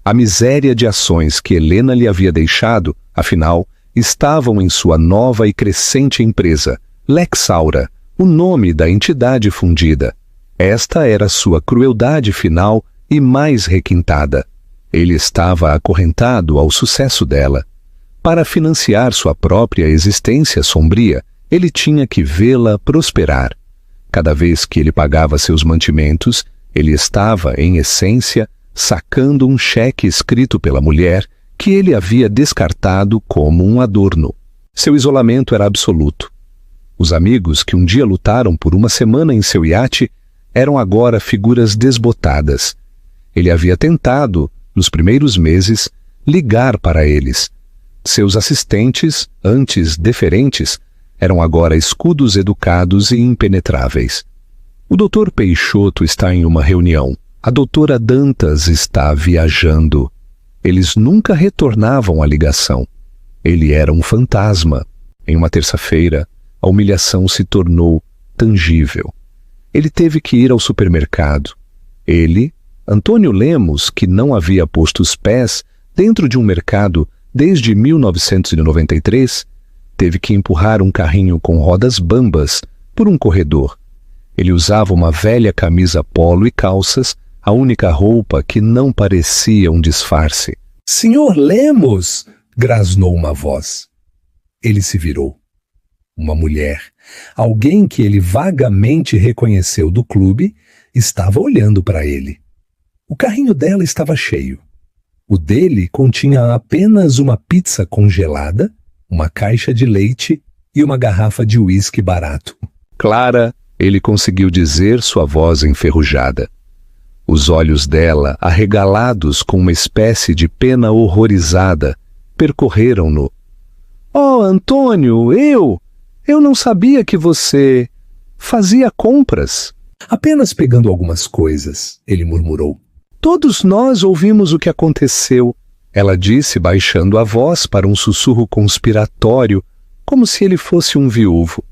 A miséria de ações que Helena lhe havia deixado, afinal, estavam em sua nova e crescente empresa, Lexaura, o nome da entidade fundida. Esta era sua crueldade final e mais requintada. Ele estava acorrentado ao sucesso dela. Para financiar sua própria existência sombria, ele tinha que vê-la prosperar. Cada vez que ele pagava seus mantimentos, ele estava, em essência, sacando um cheque escrito pela mulher que ele havia descartado como um adorno. Seu isolamento era absoluto. Os amigos que um dia lutaram por uma semana em seu iate eram agora figuras desbotadas. Ele havia tentado, nos primeiros meses, ligar para eles. Seus assistentes, antes deferentes, eram agora escudos educados e impenetráveis. O Dr. Peixoto está em uma reunião. A doutora Dantas está viajando. Eles nunca retornavam à ligação. Ele era um fantasma. Em uma terça-feira, a humilhação se tornou tangível. Ele teve que ir ao supermercado. Ele, Antônio Lemos, que não havia posto os pés dentro de um mercado desde 1993, teve que empurrar um carrinho com rodas bambas por um corredor. Ele usava uma velha camisa polo e calças, a única roupa que não parecia um disfarce. Senhor Lemos! Grasnou uma voz. Ele se virou. Uma mulher, alguém que ele vagamente reconheceu do clube, estava olhando para ele. O carrinho dela estava cheio. O dele continha apenas uma pizza congelada, uma caixa de leite e uma garrafa de uísque barato. Clara, ele conseguiu dizer, sua voz enferrujada. Os olhos dela, arregalados com uma espécie de pena horrorizada, percorreram-no. Oh, Antônio, eu não sabia que você fazia compras. Apenas pegando algumas coisas, ele murmurou. Todos nós ouvimos o que aconteceu, ela disse, baixando a voz para um sussurro conspiratório, como se ele fosse um viúvo.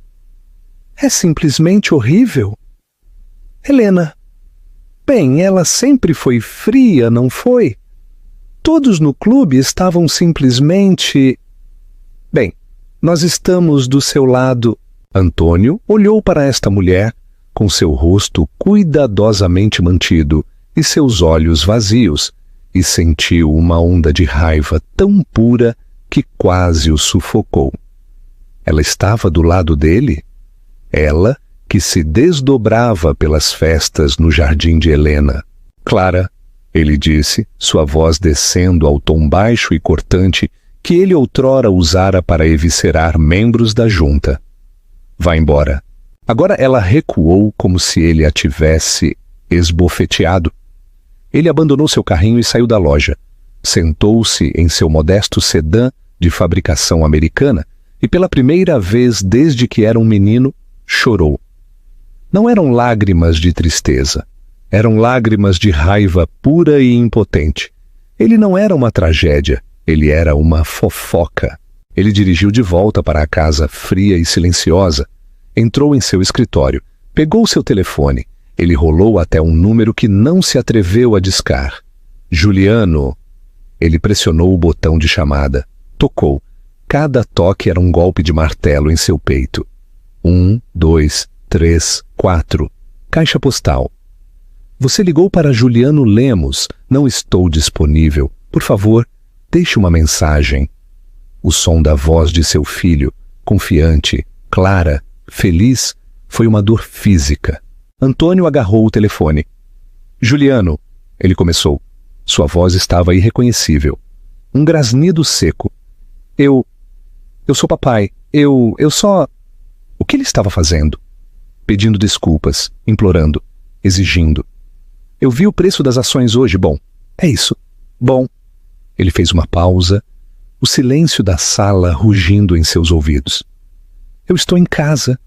É simplesmente horrível. Helena. Bem, ela sempre foi fria, não foi? Todos no clube estavam simplesmente... Bem, nós estamos do seu lado. Antônio olhou para esta mulher, com seu rosto cuidadosamente mantido e seus olhos vazios, e sentiu uma onda de raiva tão pura que quase o sufocou. Ela estava do lado dele? Ela, que se desdobrava pelas festas no jardim de Helena. Clara, ele disse, sua voz descendo ao tom baixo e cortante que ele outrora usara para eviscerar membros da junta. Vá embora. Agora ela recuou como se ele a tivesse esbofeteado. Ele abandonou seu carrinho e saiu da loja. Sentou-se em seu modesto sedã de fabricação americana e pela primeira vez desde que era um menino, chorou. Não eram lágrimas de tristeza. Eram lágrimas de raiva pura e impotente. Ele não era uma tragédia, ele era uma fofoca. Ele dirigiu de volta para a casa fria e silenciosa. Entrou em seu escritório, pegou seu telefone. Ele rolou até um número que não se atreveu a discar. Juliano. Ele pressionou o botão de chamada. Tocou. Cada toque era um golpe de martelo em seu peito. 1, 2, 3, 4. Caixa postal. Você ligou para Juliano Lemos. Não estou disponível. Por favor, deixe uma mensagem. O som da voz de seu filho, confiante, clara, feliz, foi uma dor física. Antônio agarrou o telefone. Juliano, ele começou. Sua voz estava irreconhecível. Um grasnido seco. Eu sou papai. Eu só... O que ele estava fazendo? Pedindo desculpas, implorando, exigindo. Eu vi o preço das ações hoje. Bom, é isso. Bom. Ele fez uma pausa, o silêncio da sala rugindo em seus ouvidos. Eu estou em casa.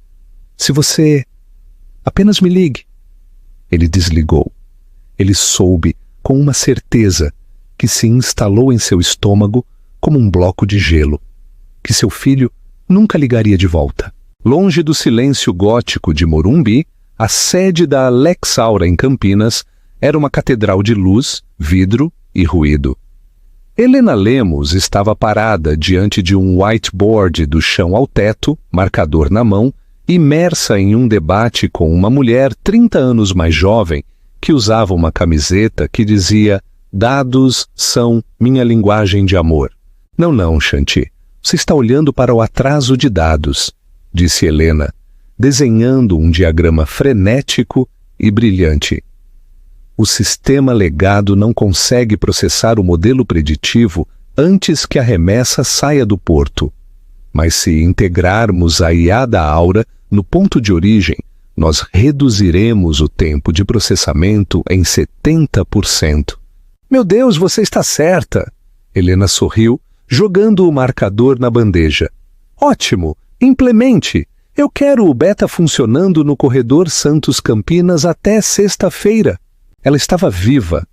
Se você... Apenas me ligue. Ele desligou. Ele soube, com uma certeza, que se instalou em seu estômago como um bloco de gelo, que seu filho nunca ligaria de volta. Longe do silêncio gótico de Morumbi, a sede da Lexaura em Campinas era uma catedral de luz, vidro e ruído. Helena Lemos estava parada diante de um whiteboard do chão ao teto, marcador na mão, imersa em um debate com uma mulher 30 anos mais jovem que usava uma camiseta que dizia "Dados são minha linguagem de amor". Não, Shanti, você está olhando para o atraso de dados, disse Helena, desenhando um diagrama frenético e brilhante. O sistema legado não consegue processar o modelo preditivo antes que a remessa saia do porto. Mas se integrarmos a IA da Aura no ponto de origem, nós reduziremos o tempo de processamento em 70%. Meu Deus, você está certa! Helena sorriu, jogando o marcador na bandeja. Ótimo! Implemente! Eu quero o beta funcionando no corredor Santos Campinas até sexta-feira. Ela estava viva.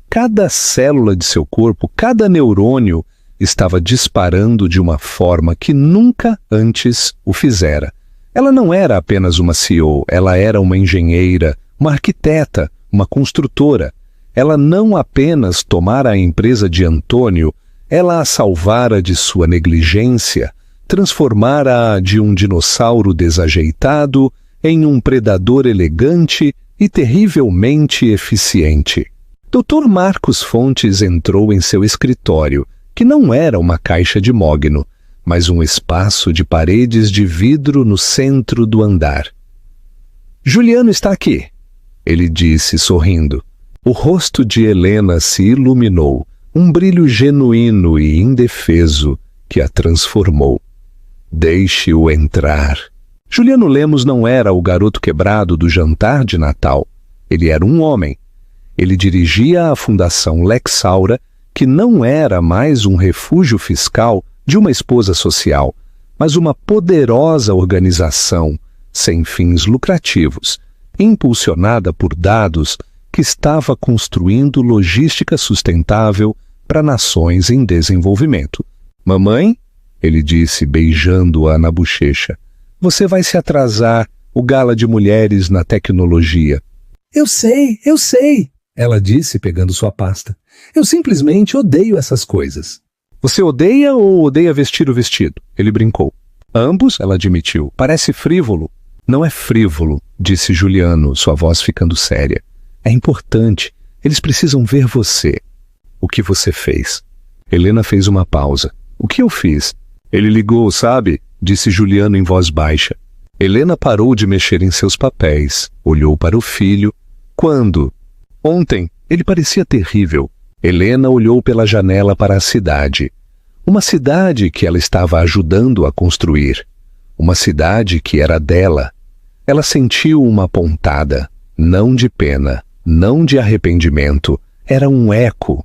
Cada célula de seu corpo, cada neurônio, estava disparando de uma forma que nunca antes o fizera. Ela não era apenas uma CEO, ela era uma engenheira, uma arquiteta, uma construtora. Ela não apenas tomara a empresa de Antônio, ela a salvara de sua negligência, transformara-a de um dinossauro desajeitado em um predador elegante e terrivelmente eficiente. Dr. Marcos Fontes entrou em seu escritório, que não era uma caixa de mogno, mas um espaço de paredes de vidro no centro do andar. Juliano está aqui, ele disse sorrindo. O rosto de Helena se iluminou, um brilho genuíno e indefeso que a transformou. Deixe-o entrar. Juliano Lemos não era o garoto quebrado do jantar de Natal. Ele era um homem. Ele dirigia a Fundação Lexaura, que não era mais um refúgio fiscal de uma esposa social, mas uma poderosa organização sem fins lucrativos, impulsionada por dados, que estava construindo logística sustentável para nações em desenvolvimento. Mamãe, ele disse beijando-a na bochecha, você vai se atrasar, o gala de mulheres na tecnologia. Eu sei, ela disse pegando sua pasta. Eu simplesmente odeio essas coisas. Você odeia ou odeia vestir o vestido? Ele brincou. Ambos, ela admitiu. Parece frívolo. Não é frívolo, disse Juliano, sua voz ficando séria. É importante. Eles precisam ver você. O que você fez? Helena fez uma pausa. O que eu fiz? Ele ligou, sabe? Disse Juliano em voz baixa. Helena parou de mexer em seus papéis, olhou para o filho. Quando? Ontem. Ele parecia terrível. Helena olhou pela janela para a cidade. Uma cidade que ela estava ajudando a construir. Uma cidade que era dela. Ela sentiu uma pontada, não de pena, não de arrependimento. Era um eco,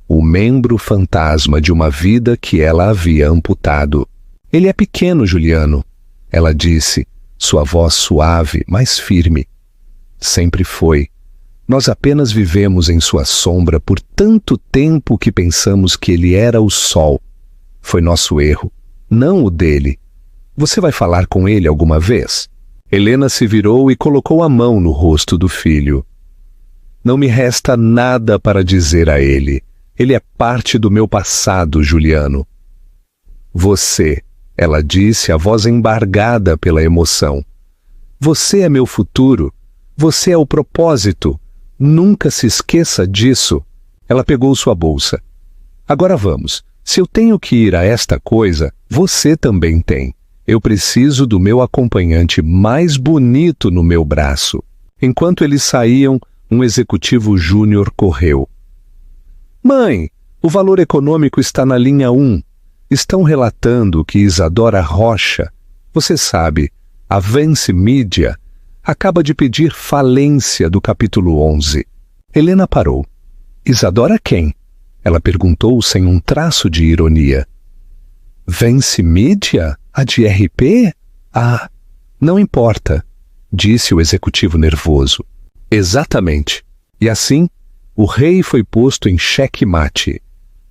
o membro fantasma de uma vida que ela havia amputado. Ele é pequeno, Juliano, ela disse, sua voz suave, mas firme. Sempre foi. Nós apenas vivemos em sua sombra por tanto tempo que pensamos que ele era o sol. Foi nosso erro, não o dele. Você vai falar com ele alguma vez? Helena se virou e colocou a mão no rosto do filho. Não me resta nada para dizer a ele. Ele é parte do meu passado, Juliano. Você, ela disse, a voz embargada pela emoção. Você é meu futuro. Você é o propósito. Nunca se esqueça disso. Ela pegou sua bolsa. Agora vamos. Se eu tenho que ir a esta coisa, você também tem. Eu preciso do meu acompanhante mais bonito no meu braço. Enquanto eles saíam, um executivo júnior correu. Mãe, o valor econômico está na linha 1. Estão relatando que Isadora Rocha, você sabe, a Vance Media, acaba de pedir falência do capítulo 11. Helena parou. Isadora quem? Ela perguntou sem um traço de ironia. Vance Media? A de RP? Ah, não importa, disse o executivo nervoso. Exatamente. E assim, o rei foi posto em xeque-mate.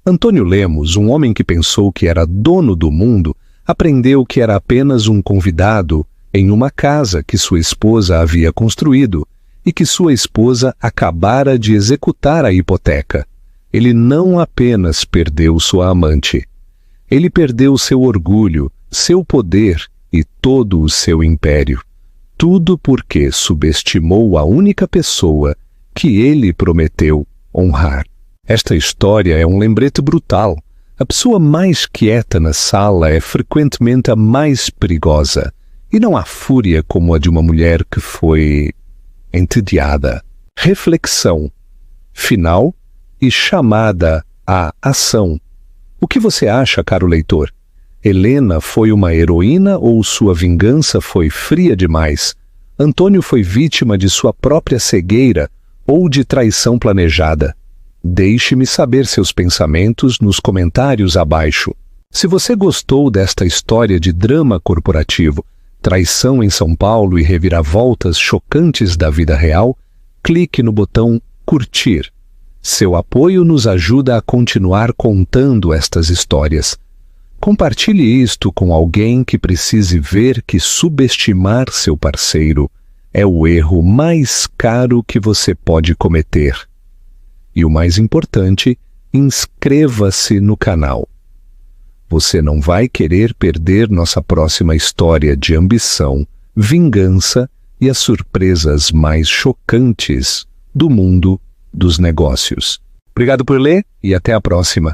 Antônio Lemos, um homem que pensou que era dono do mundo, aprendeu que era apenas um convidado em uma casa que sua esposa havia construído e que sua esposa acabara de executar a hipoteca. Ele não apenas perdeu sua amante. Ele perdeu seu orgulho, seu poder e todo o seu império. Tudo porque subestimou a única pessoa que ele prometeu honrar. Esta história é um lembrete brutal. A pessoa mais quieta na sala é frequentemente a mais perigosa. E não há fúria como a de uma mulher que foi entediada. Reflexão final e chamada à ação. O que você acha, caro leitor? Helena foi uma heroína ou sua vingança foi fria demais? Antônio foi vítima de sua própria cegueira ou de traição planejada? Deixe-me saber seus pensamentos nos comentários abaixo. Se você gostou desta história de drama corporativo, traição em São Paulo e reviravoltas chocantes da vida real, clique no botão curtir. Seu apoio nos ajuda a continuar contando estas histórias. Compartilhe isto com alguém que precise ver que subestimar seu parceiro é o erro mais caro que você pode cometer. E o mais importante, inscreva-se no canal. Você não vai querer perder nossa próxima história de ambição, vingança e as surpresas mais chocantes do mundo dos negócios. Obrigado por ler e até a próxima.